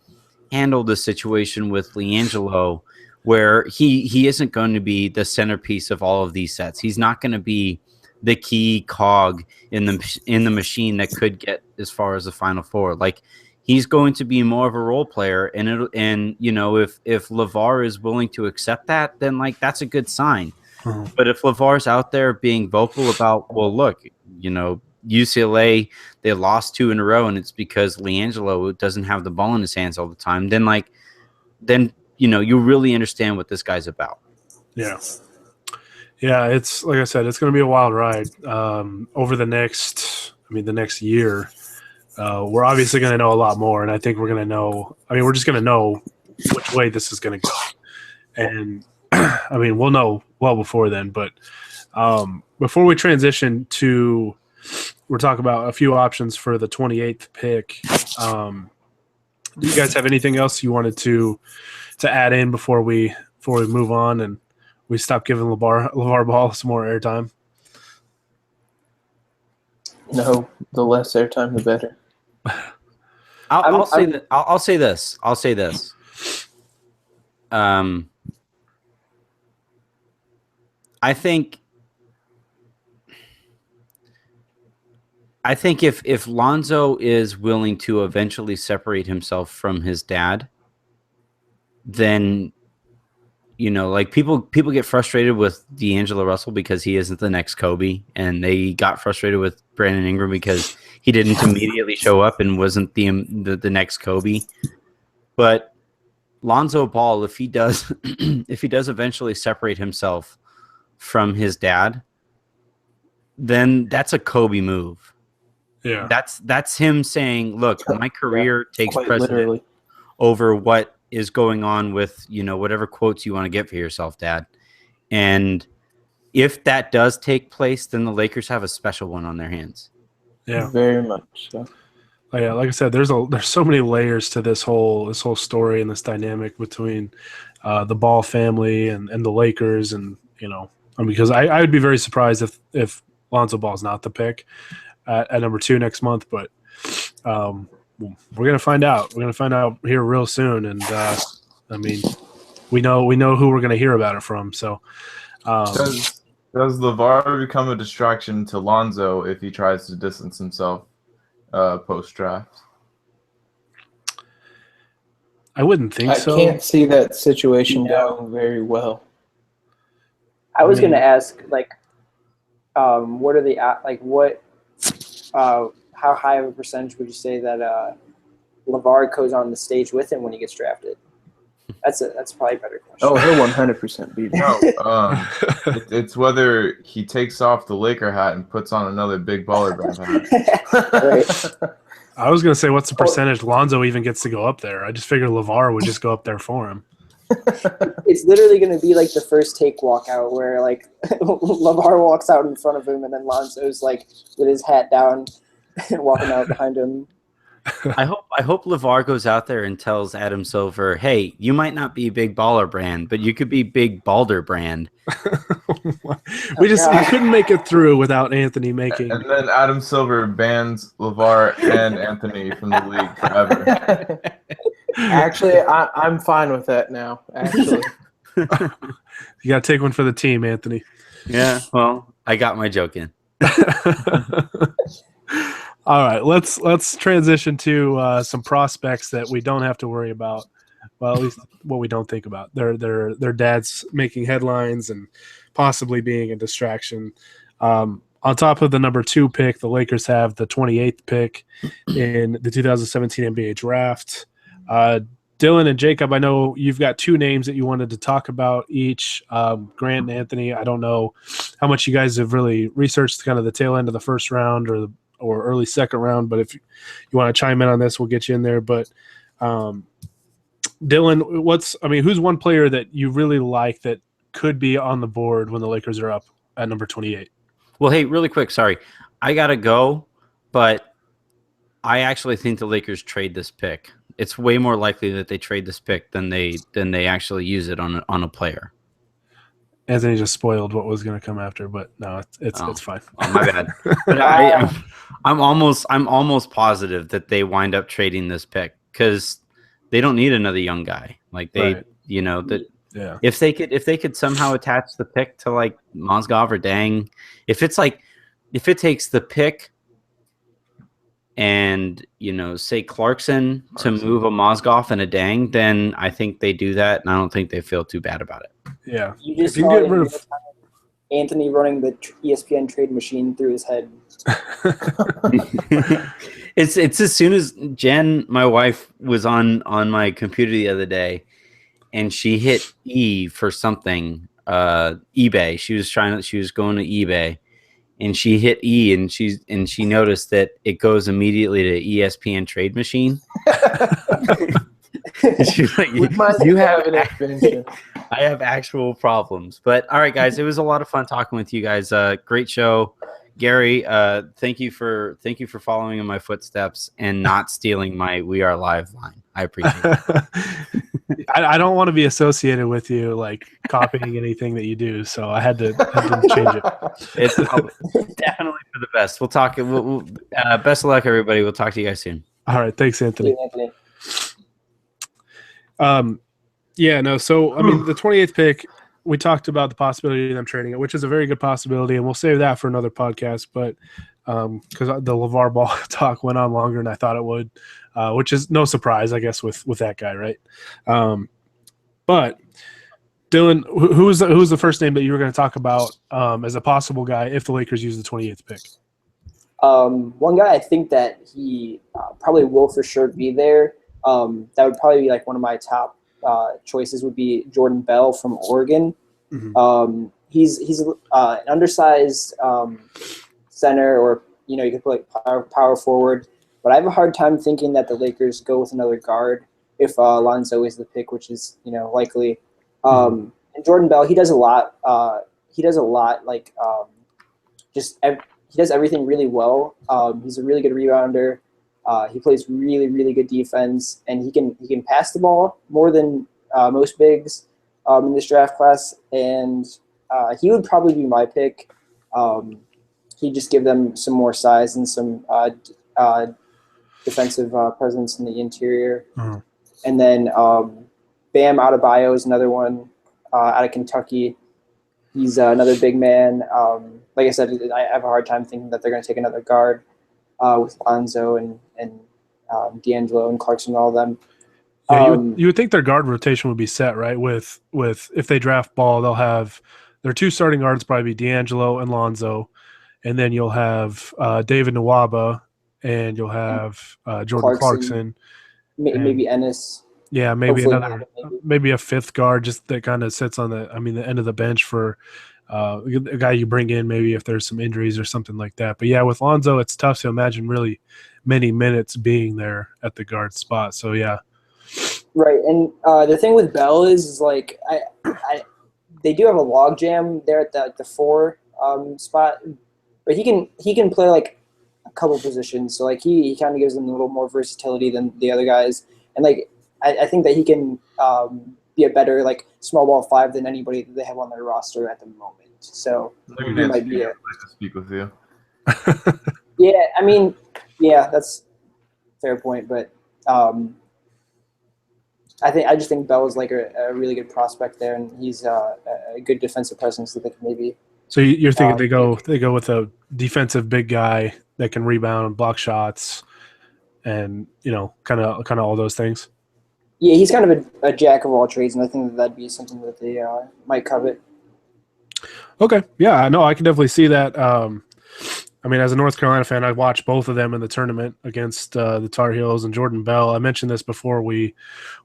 handle the situation with LiAngelo, where he isn't going to be the centerpiece of all of these sets. He's not going to be the key cog in the machine that could get as far as the Final Four. Like, he's going to be more of a role player, and if LaVar is willing to accept that, then that's a good sign. Mhm. But if LaVar's out there being vocal about, well, look, UCLA, they lost 2 in a row, and it's because LiAngelo doesn't have the ball in his hands all the time, then you really understand what this guy's about. Yeah. Yeah, it's like I said, it's going to be a wild ride over the next year. We're obviously going to know a lot more, and I think we're going to know. I mean, we're just going to know which way this is going to go, and I mean, we'll know well before then. But before we transition we're talking about a few options for the 28th pick. Do you guys have anything else you wanted to add in before we move on and we stop giving LaVar Ball some more airtime? No, the less airtime, the better. I'll say this. I think if Lonzo is willing to eventually separate himself from his dad, then people get frustrated with D'Angelo Russell because he isn't the next Kobe, and they got frustrated with Brandon Ingram because he didn't immediately show up and wasn't the next Kobe. But Lonzo Ball, if he does eventually separate himself from his dad, then that's a Kobe move. Yeah, that's him saying, look, my career takes Quite precedent literally over what is going on with whatever quotes you want to get for yourself, Dad. And if that does take place, then the Lakers have a special one on their hands. yeah, very much so. yeah. Like I said, there's so many layers to this whole story and this dynamic between the Ball family and the Lakers, and because I would be very surprised if Lonzo Ball's not the pick at number 2 next month, but we're gonna find out. We're gonna find out here real soon, and I mean, we know who we're gonna hear about it from. So Does Does LaVar become a distraction to Lonzo if he tries to distance himself post-draft? I wouldn't think I so. can't see that situation No. going very well. I was mean- going to ask, like, what are the how high of a percentage would you say that LaVar goes on the stage with him when he gets drafted? That's probably a better question. Oh, he'll 100% be there. No, it's whether he takes off the Laker hat and puts on another big baller brand hat. Right. I was gonna say, what's the percentage Lonzo even gets to go up there? I just figured LaVar would just go up there for him. It's literally going to be like the first take walkout where like LaVar walks out in front of him and then Lonzo's like with his hat down walking out behind him. I hope LaVar goes out there and tells Adam Silver, "Hey, you might not be Big Baller Brand, but you could be Big Balder Brand." We couldn't make it through without Anthony making. And then Adam Silver bans LaVar and Anthony from the league forever. Actually, I'm fine with that now. Actually, You got to take one for the team, Anthony. Yeah, well, I got my joke in. All right, let's transition to some prospects that we don't have to worry about. Well, at least what we don't think about. Their dads making headlines and possibly being a distraction. On top of the number 2 pick, the Lakers have the 28th pick in the 2017 NBA draft. Dylan and Jacob, I know you've got 2 names that you wanted to talk about each. Grant and Anthony, I don't know how much you guys have really researched kind of the tail end of the first round or early second round, but if you want to chime in on this, we'll get you in there. But Dylan, who's one player that you really like that could be on the board when the Lakers are up at number 28? Well, hey, really quick, sorry. I got to go, but I actually think the Lakers trade this pick. It's way more likely that they trade this pick than they actually use it on a player. Anthony just spoiled what was going to come after, but no, it's fine. Oh, my bad. But I'm almost positive that they wind up trading this pick because they don't need another young guy. Like Right. Yeah. If they could somehow attach the pick to like Mozgov or Dang, if it takes the pick and say Clarkson to move a Mozgov and a Dang, then I think they do that, and I don't think they feel too bad about it. Yeah. You just If you saw get rid of Anthony running the ESPN trade machine through his head. It's as soon as Jen, my wife, was on my computer the other day, and she hit E for something, eBay. She was going to eBay, and she hit E, and she noticed that it goes immediately to ESPN trade machine. She's like, you have an expansion. I have actual problems. But all right, guys, it was a lot of fun talking with you guys. Great show. Gary, thank you for following in my footsteps and not stealing my "We Are Live" line. I appreciate it. I don't want to be associated with you like copying anything that you do, so I had to change it. It's definitely for the best. We'll talk. Best of luck, everybody. We'll talk to you guys soon. All right, thanks, Anthony. Anthony. So I mean, the 28th pick, we talked about the possibility of them trading it, which is a very good possibility, and we'll save that for another podcast. But because the LaVar Ball talk went on longer than I thought it would, which is no surprise, I guess, with that guy, right? But Dylan, who's the first name that you were going to talk about as a possible guy if the Lakers use the 28th pick? One guy I think that he probably will for sure be there. That would probably be like one of my top choices would be Jordan Bell from Oregon. Mm-hmm. He's an undersized center, or you could put like power forward. But I have a hard time thinking that the Lakers go with another guard if Lonzo is the pick, which is likely. And Jordan Bell, he does a lot. He does everything really well. He's a really good rebounder. He plays really, really good defense, and he can pass the ball more than most bigs in this draft class. And he would probably be my pick. He'd just give them some more size and some defensive presence in the interior. Uh-huh. And then Bam Adebayo is another one out of Kentucky. He's another big man. Like I said, I have a hard time thinking that they're going to take another guard with Lonzo and D'Angelo and Clarkson and all of them. Yeah, you would think their guard rotation would be set, right? With if they draft Ball, they'll have their 2 starting guards probably be D'Angelo and Lonzo, and then you'll have David Nwaba and you'll have Jordan Clarkson. Maybe Ennis. Yeah, maybe Hopefully maybe a 5th guard just that kind of sits on the end of the bench for a guy you bring in maybe if there's some injuries or something like that. But yeah, with Lonzo, it's tough to imagine really many minutes being there at the guard spot. So yeah. Right, and the thing with Bell is like they do have a log jam there at the 4 spot, but he can play like a couple positions. So like he kind of gives them a little more versatility than the other guys, and like I think that he can be a better like small ball 5 than anybody that they have on their roster at the moment. So he might be. I'd like to speak with you. Yeah, I mean, yeah, that's a fair point, but. I just think Bell is like a really good prospect there, and he's a good defensive presence that they can maybe. So you're thinking they go with a defensive big guy that can rebound, block shots, and kind of all those things. Yeah, he's kind of a jack of all trades, and I think that'd be something that they might covet. Okay, yeah, no, I can definitely see that. I mean, as a North Carolina fan, I watched both of them in the tournament against the Tar Heels and Jordan Bell. I mentioned this before we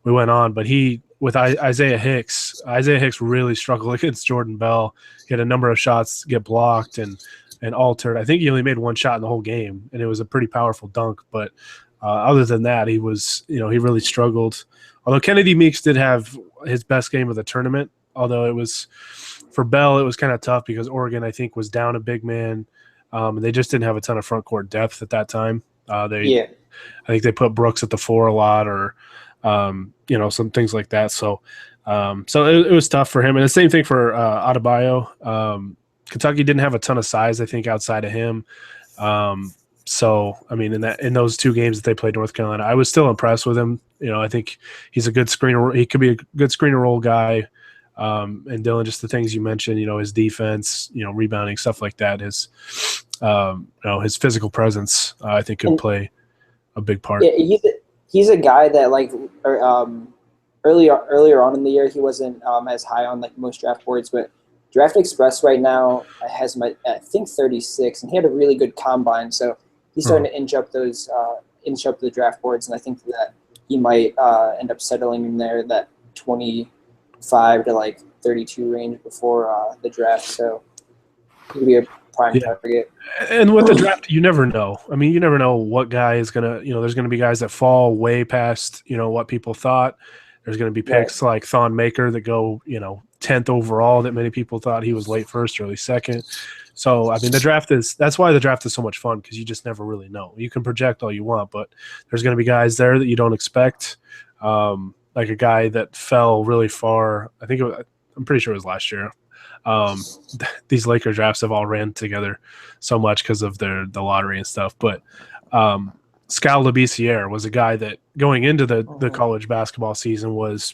went on, but with Isaiah Hicks really struggled against Jordan Bell. He had a number of shots get blocked and altered. I think he only made 1 shot in the whole game, and it was a pretty powerful dunk. But other than that, he was, he really struggled. Although Kennedy Meeks did have his best game of the tournament, although it was for Bell, it was kind of tough because Oregon, I think, was down a big man. And they just didn't have a ton of front court depth at that time. I think they put Brooks at the 4 a lot, or some things like that. So, it was tough for him. And the same thing for Adebayo. Kentucky didn't have a ton of size, I think, outside of him. So, I mean, in those 2 games that they played North Carolina, I was still impressed with him. I think he's a good screener. He could be a good screener role guy. And Dylan, just the things you mentioned, his defense, rebounding, stuff like that, his physical presence, I think could play a big part. Yeah, he's a guy that like earlier on in the year, he wasn't as high on like most draft boards, but Draft Express right now has him at, I think 36, and he had a really good combine, so he's starting to inch up the draft boards, and I think that he might end up settling in there that 25 to like 32 range before the draft, so he could be a prime target. And with the draft, you never know. I mean, you never know what guy is gonna. There's gonna be guys that fall way past what people thought. There's gonna be picks like Thon Maker that go 10th overall that many people thought he was late first, early second. So I mean, that's why the draft is so much fun, because you just never really know. You can project all you want, but there's gonna be guys there that you don't expect. Like a guy that fell really far. I'm pretty sure it was last year. These Laker drafts have all ran together so much because of the lottery and stuff. But Skal Labissiere was a guy that going into the college basketball season was,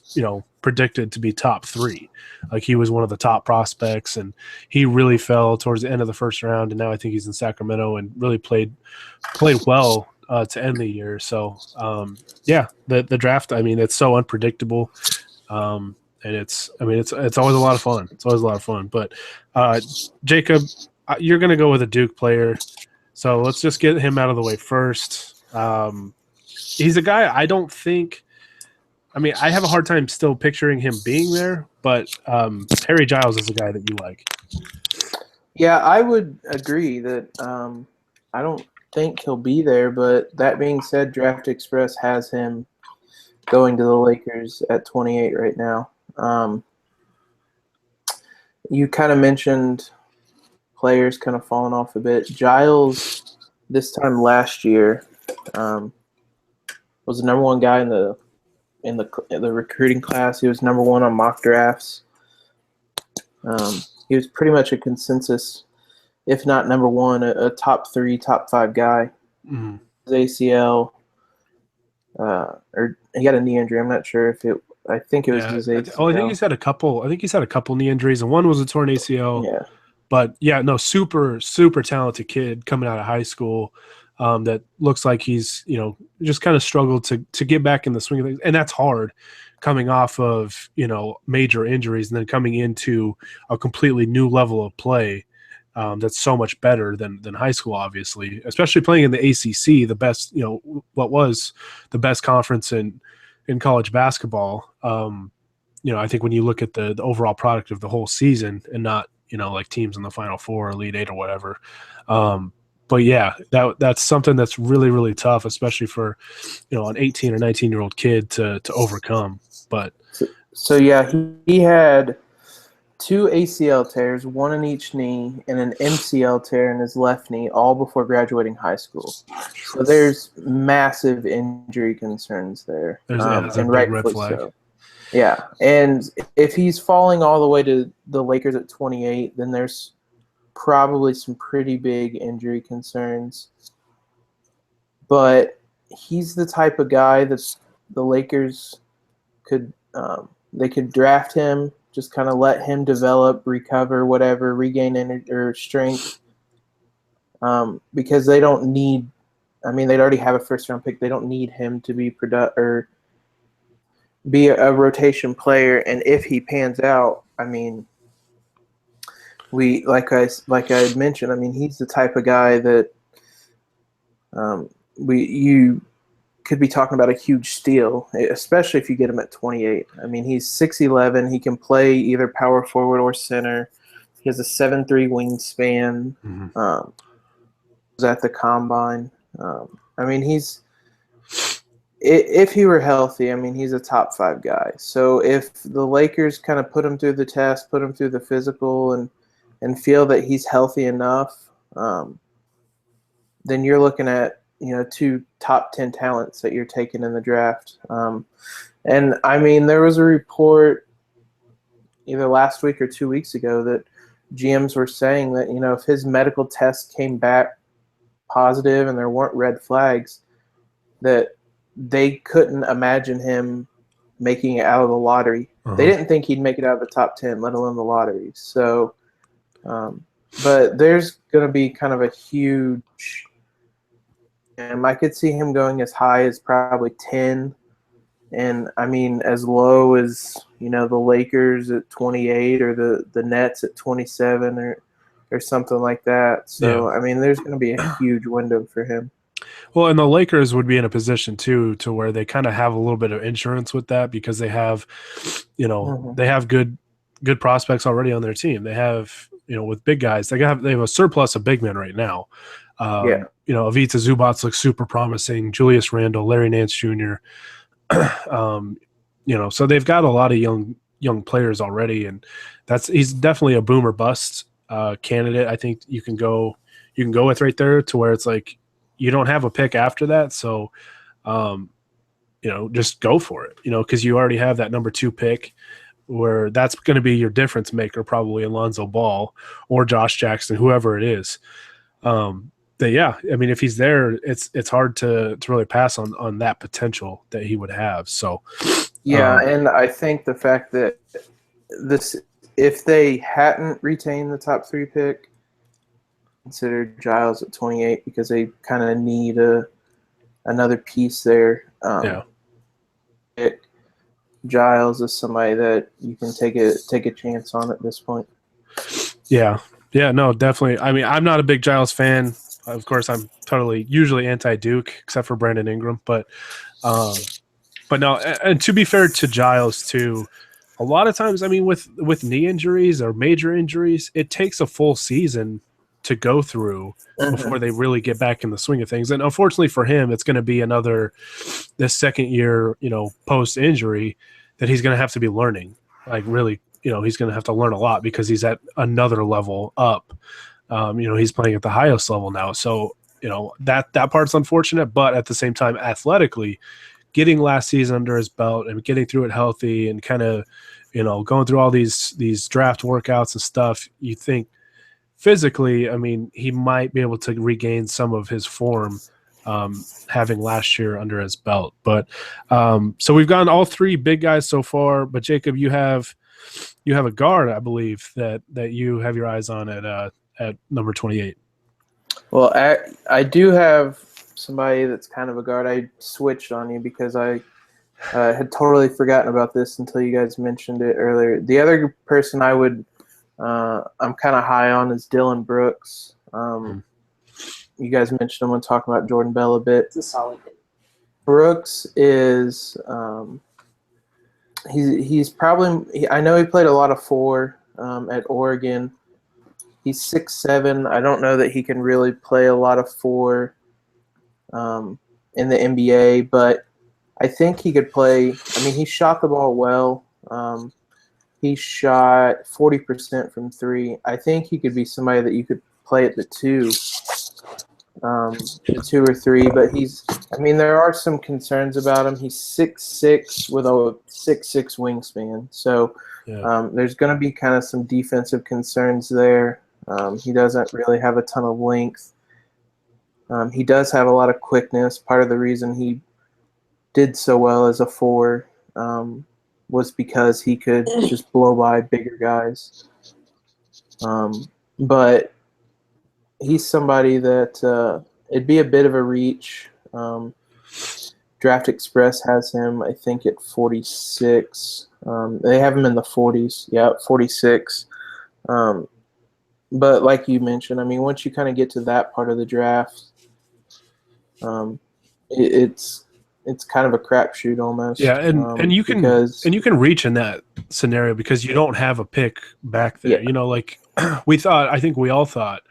predicted to be top 3. Like he was one of the top prospects, and he really fell towards the end of the first round. And now I think he's in Sacramento and really played well to end the year. So the draft, I mean, it's so unpredictable. And it's always a lot of fun. It's always a lot of fun. But Jacob, you're going to go with a Duke player. So let's just get him out of the way first. He's a guy I don't think – I have a hard time still picturing him being there, but Harry Giles is a guy that you like. Yeah, I would agree that I don't think he'll be there, but that being said, Draft Express has him going to the Lakers at 28 right now. You kind of mentioned players kind of falling off a bit. Giles, this time last year, was the number 1 guy in the recruiting class. He was number 1 on mock drafts. He was pretty much a consensus, if not number 1, a top 3, top 5 guy. His ACL, or he got a knee injury. I'm not sure if it I think it was Yeah. his I ACL. think he's had a couple. I think he's had a couple knee injuries, and one was a torn ACL. Yeah. But yeah, no, super, super talented kid coming out of high school. That looks like he's, just kind of struggled to get back in the swing of things. And that's hard coming off of, major injuries and then coming into a completely new level of play. That's so much better than high school, obviously, especially playing in the ACC, the best, what was the best conference in college basketball. I think when you look at the overall product of the whole season and not, like teams in the Final Four or Elite Eight or whatever. But yeah, that's something that's really, really tough, especially for, an 18 or 19-year-old kid to overcome. But so yeah, he had 2 ACL tears, one in each knee, and an MCL tear in his left knee, all before graduating high school. So there's massive injury concerns there, there's a and big red rightfully flag. so. Yeah, and if he's falling all the way to the Lakers at 28, then there's probably some pretty big injury concerns. But he's the type of guy that the Lakers could they could draft him, just kind of let him develop, recover, whatever, regain energy or strength, because they don't need. I mean, they'd already have a first-round pick. They don't need him to be or be a rotation player. And if he pans out, I mean, like I had mentioned, I mean, he's the type of guy that you could be talking about a huge steal, especially if you get him at 28. I mean, he's 6'11". He can play either power forward or center. He has a 7'3" wingspan. Mhm. Was at the combine. I mean, if he were healthy, I mean, he's a top 5 guy. So if the Lakers kind of put him through the test, put him through the physical, and feel that he's healthy enough, then you're looking at 2 top 10 talents that you're taking in the draft. And I mean, there was a report either last week or 2 weeks ago that GMs were saying that if his medical test came back positive and there weren't red flags, that they couldn't imagine him making it out of the lottery. Uh-huh. They didn't think he'd make it out of the top 10, let alone the lottery. So, but there's going to be kind of a huge. I could see him going as high as probably 10, and I mean as low as the Lakers at 28 or the Nets at 27 or something like that. So I mean, there's going to be a huge window for him. Well, and the Lakers would be in a position too to where they kind of have a little bit of insurance with that because they have, they have good prospects already on their team. They have, with big guys, they have a surplus of big men right now. Ivica Zubac looks super promising. Julius Randle, Larry Nance Jr. So they've got a lot of young players already, and he's definitely a boom or bust candidate. I think you can go with right there to where it's like you don't have a pick after that, so just go for it. Because you already have that number 2 pick, where that's going to be your difference maker, probably Lonzo Ball or Josh Jackson, whoever it is. But yeah, I mean, if he's there, it's hard to really pass on that potential that he would have. So yeah, and I think the fact that if they hadn't retained the top 3 pick, consider Giles at 28 because they kind of need another piece there. Giles is somebody that you can take a chance on at this point. Yeah, no, definitely. I mean, I'm not a big Giles fan. Of course, I'm usually anti-Duke, except for Brandon Ingram. But no, and to be fair to Giles too, a lot of times, I mean, with knee injuries or major injuries, it takes a full season to go through before they really get back in the swing of things. And unfortunately for him, it's going to be this second year, post injury that he's going to have to be learning. Like really, he's going to have to learn a lot because he's at another level up. He's playing at the highest level now. So, that part's unfortunate, but at the same time, athletically, getting last season under his belt and getting through it healthy and kind of, going through all these draft workouts and stuff, you think physically, I mean, he might be able to regain some of his form having last year under his belt. But so we've gotten all three big guys so far. But Jacob, you have a guard, I believe, that you have your eyes on at number 28. Well, I do have somebody that's kind of a guard. I switched on you because I had totally forgotten about this until you guys mentioned it earlier. The other person I'm kind of high on is Dylan Brooks. You guys mentioned him when talking about Jordan Bell a bit. It's a solid pick. Brooks is he's probably I know he played a lot of 4 at Oregon. He's 6'7". I don't know that he can really play a lot of 4 in the NBA, but I think he could play. I mean, he shot the ball well. He shot 40% from 3. I think he could be somebody that you could play at the 2 or 3. But there are some concerns about him. He's 6'6" with a 6'6" wingspan. So there's going to be kind of some defensive concerns there. He doesn't really have a ton of length. He does have a lot of quickness. Part of the reason he did so well as a 4 was because he could just blow by bigger guys. But he's somebody that it'd be a bit of a reach. Draft Express has him, I think, at 46. They have him in the 40s. Yeah, 46. But like you mentioned, I mean, once you kind of get to that part of the draft, it's kind of a crapshoot almost. Yeah, and you can reach in that scenario because you don't have a pick back there. Yeah. Like I think we all thought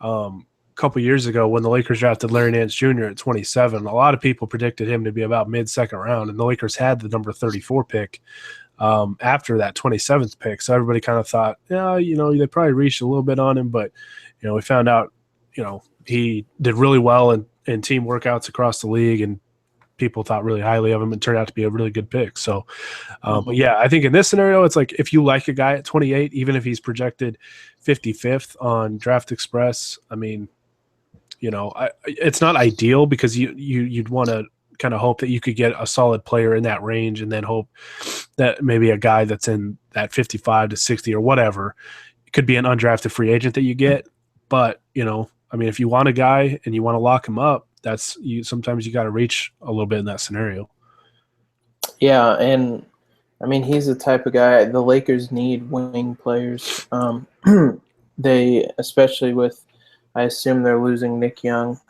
a couple years ago when the Lakers drafted Larry Nance Jr. at 27, a lot of people predicted him to be about mid-second round, and the Lakers had the number 34 pick after that 27th pick. So everybody kind of thought, they probably reached a little bit on him, but we found out, he did really well in team workouts across the league, and people thought really highly of him and turned out to be a really good pick. So, but yeah, I think in this scenario, it's like if you like a guy at 28, even if he's projected 55th on Draft Express, I mean, it's not ideal because you'd want to kind of hope that you could get a solid player in that range and then hope that maybe a guy that's in that 55 to 60 or whatever could be an undrafted free agent that you get. But, if you want a guy and you want to lock him up, sometimes you got to reach a little bit in that scenario. Yeah, and he's the type of guy the Lakers need wing players. They, especially with, I assume they're losing Nick Young.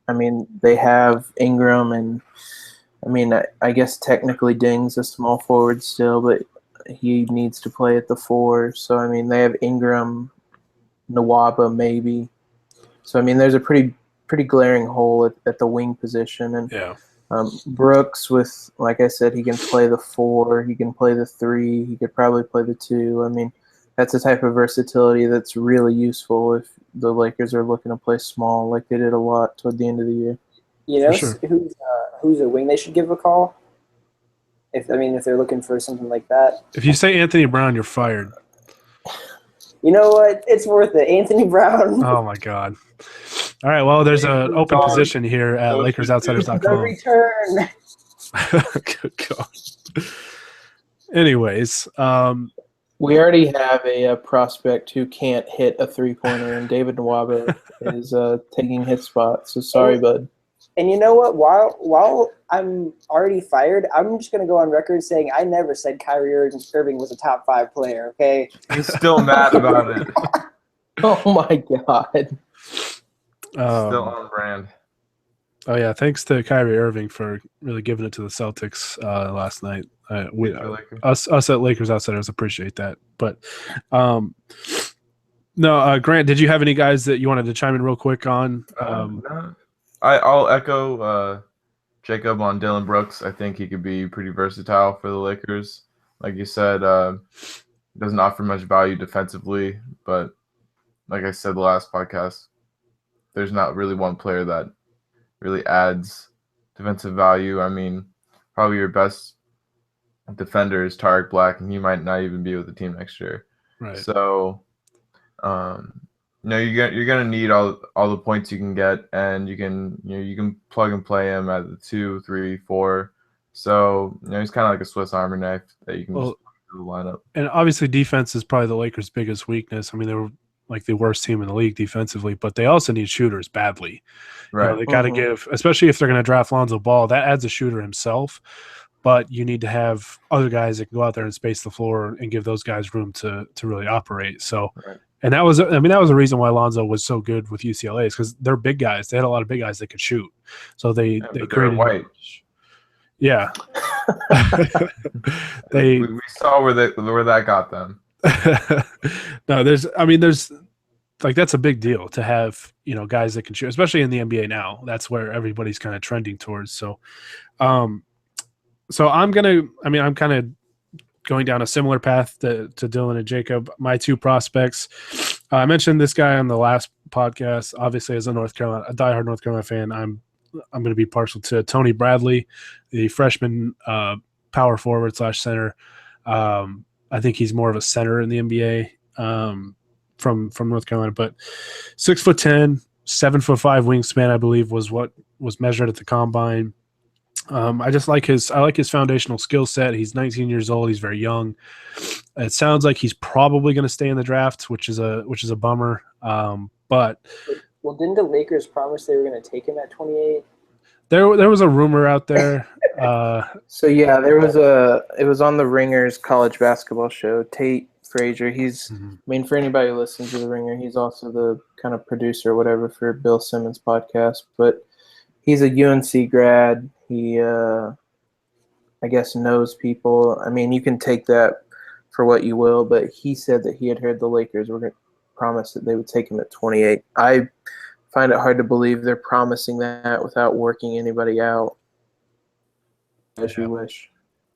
They have Ingram, and I guess technically Ding's a small forward still, but he needs to play at the 4. So they have Ingram, Nwaba maybe. So there's a pretty glaring hole at the wing position, and Brooks, with, like I said, he can play the 4, he can play the 3, he could probably play the 2. That's a type of versatility that's really useful if the Lakers are looking to play small, like they did a lot toward the end of the year. Sure. Who's a wing they should give a call? If they're looking for something like that. If you say Anthony Brown, you're fired. You know what? It's worth it. Anthony Brown. Oh my God. All right. Well, there's an open position here at LakersOutsiders.com. The return. Good God. Anyways, we already have a prospect who can't hit a 3-pointer, and David Nwaba is taking his spot. So sorry, bud. And you know what? While I'm already fired, I'm just going to go on record saying I never said Kyrie Irving was a top 5 player, okay? He's still mad about it. Oh, my God. Still on brand. Oh, yeah. Thanks to Kyrie Irving for really giving it to the Celtics last night. Us at Lakers Outsiders appreciate that. But no, Grant, did you have any guys that you wanted to chime in real quick on? No. I'll echo Jacob on Dylan Brooks. I think he could be pretty versatile for the Lakers. Like you said, doesn't offer much value defensively, but like I said the last podcast, there's not really one player that really adds defensive value. Probably your best defender is Tariq Black, and he might not even be with the team next year. Right. So, you're gonna need all the points you can get, and you can plug and play him at the 2, 3, 4. So he's kind of like a Swiss Army knife that you can just put into the lineup. And obviously, defense is probably the Lakers' biggest weakness. I mean, they were like the worst team in the league defensively, but they also need shooters badly. Right. They got to give, especially if they're going to draft Lonzo Ball, that adds a shooter himself. But you need to have other guys that can go out there and space the floor and give those guys room to really operate. So, and that was a reason why Lonzo was so good with UCLA is because they're big guys. They had a lot of big guys that could shoot. So they created white. Yeah. we saw where that got them. No, there's like that's a big deal to have, guys that can shoot, especially in the NBA now. That's where everybody's kind of trending towards. So I'm kind of going down a similar path to Dylan and Jacob. My two prospects, I mentioned this guy on the last podcast. Obviously, as a diehard North Carolina fan, I'm going to be partial to Tony Bradley, the freshman power forward / center. I think he's more of a center in the NBA from North Carolina, but 6'10", 7'5" wingspan, I believe was what was measured at the combine. I like his foundational skill set. He's 19 years old. He's very young. It sounds like he's probably going to stay in the draft, which is a bummer. But well, didn't the Lakers promise they were going to take him at 28? There was a rumor out there. So yeah, it was on the Ringer's college basketball show. Tate Frazier, I mean, for anybody who listens to the Ringer, he's also the kind of producer or whatever for Bill Simmons' podcast. But he's a UNC grad. He, I guess, knows people. I mean, you can take that for what you will, but he said that he had heard the Lakers were going to promise that they would take him at 28. I find it hard to believe they're promising that without working anybody out. As you wish.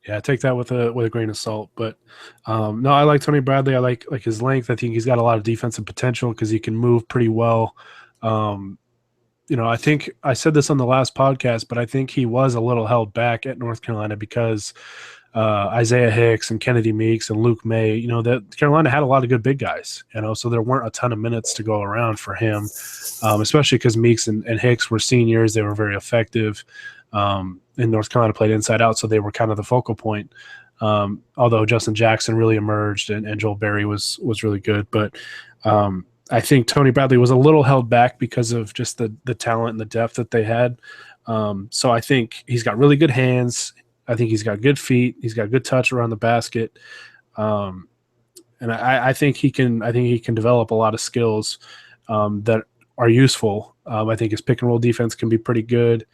Yeah, take that with a grain of salt. But no, I like Tony Bradley. I like his length. I think he's got a lot of defensive potential because he can move pretty well. I think I said this on the last podcast, but I think he was a little held back at North Carolina because Isaiah Hicks and Kennedy Meeks and Luke May, that Carolina had a lot of good big guys, so there weren't a ton of minutes to go around for him, especially because Meeks and Hicks were seniors. They were very effective. And North Carolina played inside out, so they were kind of the focal point. Although Justin Jackson really emerged and Joel Berry was really good. But I think Tony Bradley was a little held back because of just the talent and the depth that they had. So I think he's got really good hands. I think he's got good feet. He's got good touch around the basket. And I think he can develop a lot of skills that are useful. I think his pick and roll defense can be pretty good.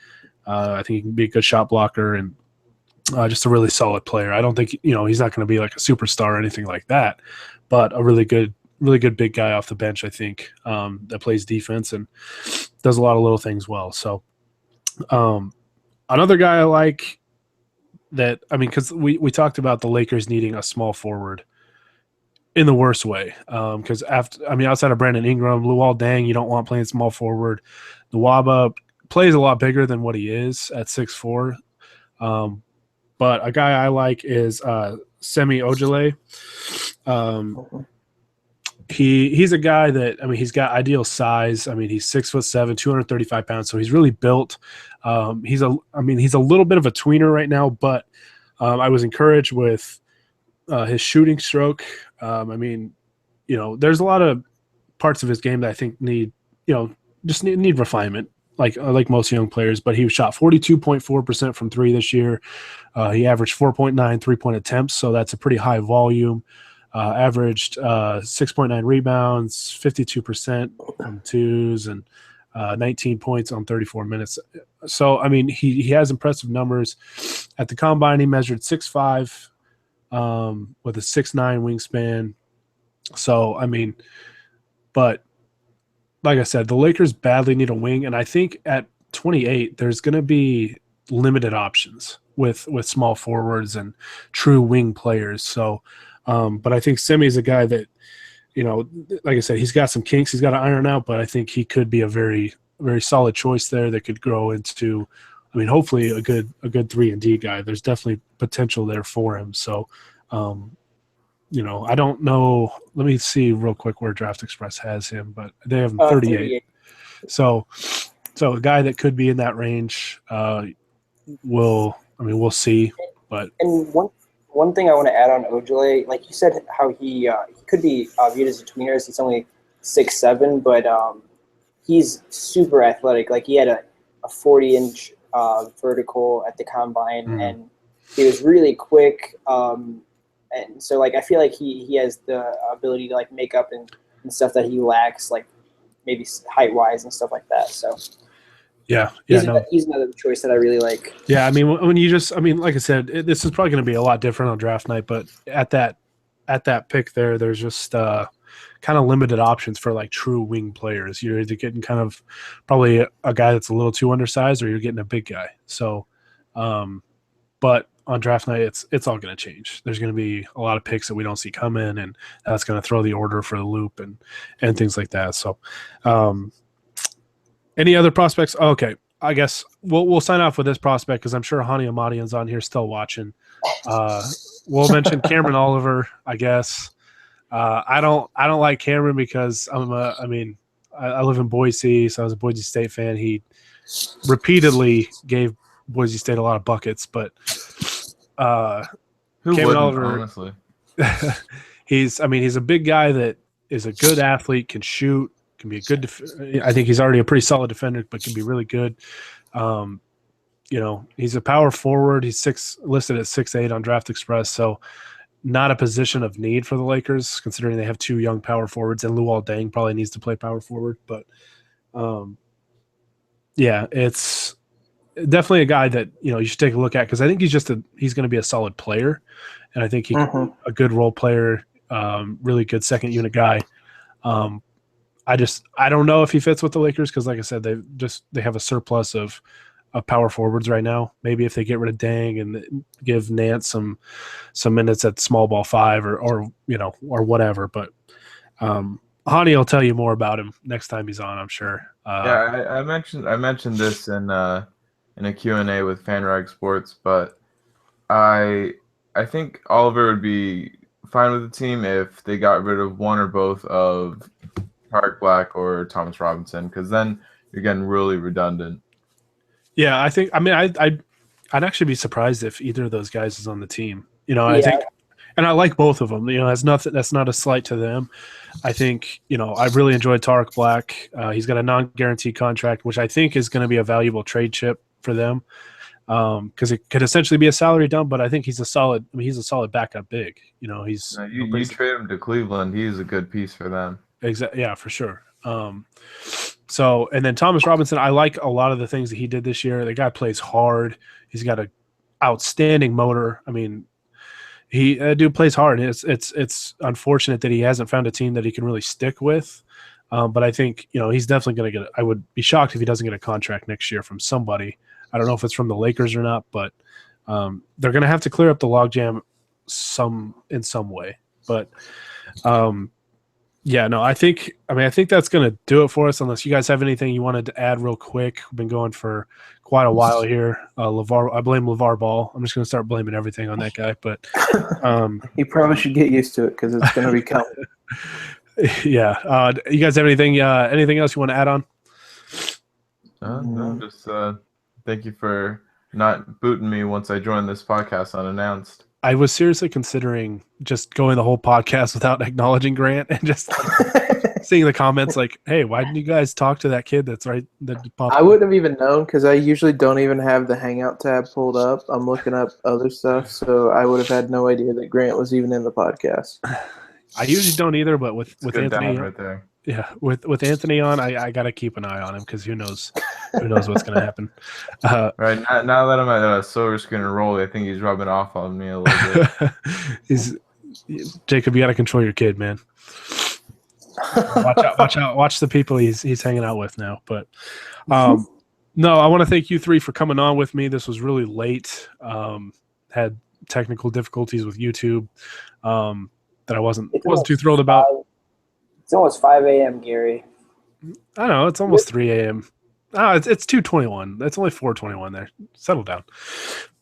I think he can be a good shot blocker and just a really solid player. I don't think he's not going to be like a superstar or anything like that, but a really good big guy off the bench. I think that plays defense and does a lot of little things well. So another guy I like that, because we talked about the Lakers needing a small forward in the worst way. Because outside of Brandon Ingram, Luol Deng, you don't want playing small forward. Nwaba plays a lot bigger than what he is at 6'4". But a guy I like is Semi Ojeleye. He's a guy that, he's got ideal size. He's 6'7", 235 pounds. So he's really built. He's a little bit of a tweener right now, but I was encouraged with his shooting stroke. There's a lot of parts of his game that I think need refinement. Like most young players, but he shot 42.4% from three this year. He averaged 4.9 3-point attempts, so that's a pretty high volume. Averaged 6.9 rebounds, 52% from twos, and 19 points on 34 minutes. So, he has impressive numbers. At the combine, he measured 6'5", with a 6'9" wingspan. So, but like I said, the Lakers badly need a wing, and I think at 28, there's going to be limited options with small forwards and true wing players. So, but I think Semi is a guy that, like I said, he's got some kinks he's got to iron out, but I think he could be a very, very solid choice there that could grow into, hopefully a good 3-and-D guy. There's definitely potential there for him. So, I don't know. Let me see real quick where Draft Express has him, but they have him 38. So a guy that could be in that range. We'll see. But one thing I want to add on Ojale, like you said, how he could be viewed as a tweener. He's only 6'7", but he's super athletic. Like he had a 40-inch vertical at the combine, and he was really quick. And so like I feel like he has the ability to like make up and stuff that he lacks, like maybe height wise and stuff like that. So. He's another choice that I really like. Yeah, I mean, like I said, this is probably going to be a lot different on draft night, but at that pick there's just kind of limited options for like true wing players. You're either getting kind of probably a guy that's a little too undersized, or you're getting a big guy. So, but on draft night, it's all going to change. There's going to be a lot of picks that we don't see coming, and that's going to throw the order for the loop and things like that. So, any other prospects? Okay, I guess we'll sign off with this prospect because I'm sure Hani Amadian's on here still watching. We'll mention Cameron Oliver, I guess. I don't like Cameron because I live in Boise, so I was a Boise State fan. He repeatedly gave Boise State a lot of buckets, but Cameron Oliver, honestly, he's a big guy that is a good athlete, can shoot. Can be a good. I think he's already a pretty solid defender, but can be really good. He's a power forward. He's listed at 6'8" on Draft Express, so not a position of need for the Lakers, considering they have two young power forwards, and Luol Deng probably needs to play power forward. But it's definitely a guy that you should take a look at because I think he's going to be a solid player, and I think he's a good role player, really good second unit guy. I don't know if he fits with the Lakers because, like I said, they have a surplus of power forwards right now. Maybe if they get rid of Dang and give Nance some minutes at small ball 5 or whatever. But Hani will tell you more about him next time he's on, I'm sure. I mentioned this in a Q&A with FanRag Sports, but I think Oliver would be fine with the team if they got rid of one or both of Tarek Black or Thomas Robinson, because then you're getting really redundant. Yeah, I'd actually be surprised if either of those guys is on the team. I think, and I like both of them. That's not a slight to them. I think, I really enjoyed Tarek Black. He's got a non-guaranteed contract, which I think is going to be a valuable trade chip for them, because it could essentially be a salary dump. But I think he's a solid backup big. You trade him to Cleveland, he's a good piece for them. Exactly. Yeah, for sure. And then Thomas Robinson, I like a lot of the things that he did this year. The guy plays hard. He's got an outstanding motor. I mean, dude plays hard. It's unfortunate that he hasn't found a team that he can really stick with. But I think, he's definitely going to get I would be shocked if he doesn't get a contract next year from somebody. I don't know if it's from the Lakers or not, but they're going to have to clear up the logjam in some way. But I think that's going to do it for us, unless you guys have anything you wanted to add real quick. We've been going for quite a while here. I blame LaVar Ball. I'm just going to start blaming everything on that guy. But you probably should get used to it because it's going to be coming. Yeah. You guys have anything else you want to add on? No, just thank you for not booting me once I joined this podcast unannounced. I was seriously considering just going the whole podcast without acknowledging Grant and just seeing the comments like, hey, why didn't you guys talk to that kid that's right? I wouldn't have even known because I usually don't even have the Hangout tab pulled up. I'm looking up other stuff, so I would have had no idea that Grant was even in the podcast. I usually don't either, but with Anthony right there. Yeah, with Anthony on, I got to keep an eye on him because who knows what's going to happen. Right now that I'm at Silver Screen and Roll, I think he's rubbing off on me a little bit. Jacob, you got to control your kid, man. Watch out! Watch the people he's hanging out with now. But no, I want to thank you three for coming on with me. This was really late. Had technical difficulties with YouTube that I wasn't too thrilled about. It's almost 5 a.m., Gary. I know, it's almost 3 a.m. It's 2:21. It's only 4:21 there. Settle down.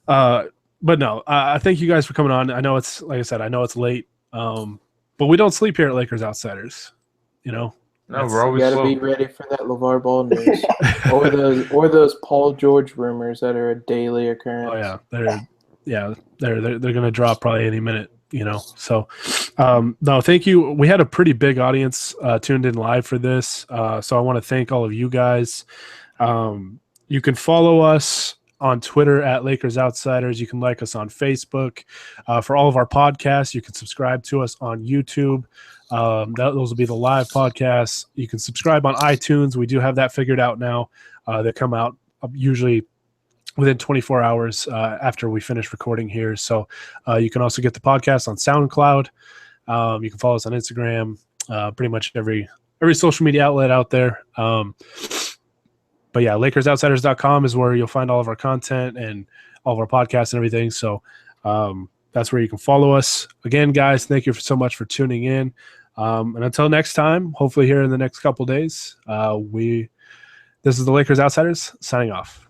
But no, I thank you guys for coming on. I know it's, like I said, I know it's late. But we don't sleep here at Lakers Outsiders. You know, No, That's- we're You always got to be woke. ready for that LaVar Ball news, or those Paul George rumors that are a daily occurrence. oh yeah, they're going to drop probably any minute. You know, so no, thank you. We had a pretty big audience tuned in live for this, so I want to thank all of you guys. You can follow us on Twitter at Lakers Outsiders. You can like us on Facebook. For all of our podcasts, you can subscribe to us on YouTube. Those will be the live podcasts. You can subscribe on iTunes. We do have that figured out now. They come out usually within 24 hours after we finish recording here. So you can also get the podcast on SoundCloud. You can follow us on Instagram, pretty much every social media outlet out there. But yeah, LakersOutsiders.com is where you'll find all of our content and all of our podcasts and everything. So that's where you can follow us. Again, guys, thank you so much for tuning in. And until next time, hopefully here in the next couple days, this is the Lakers Outsiders signing off.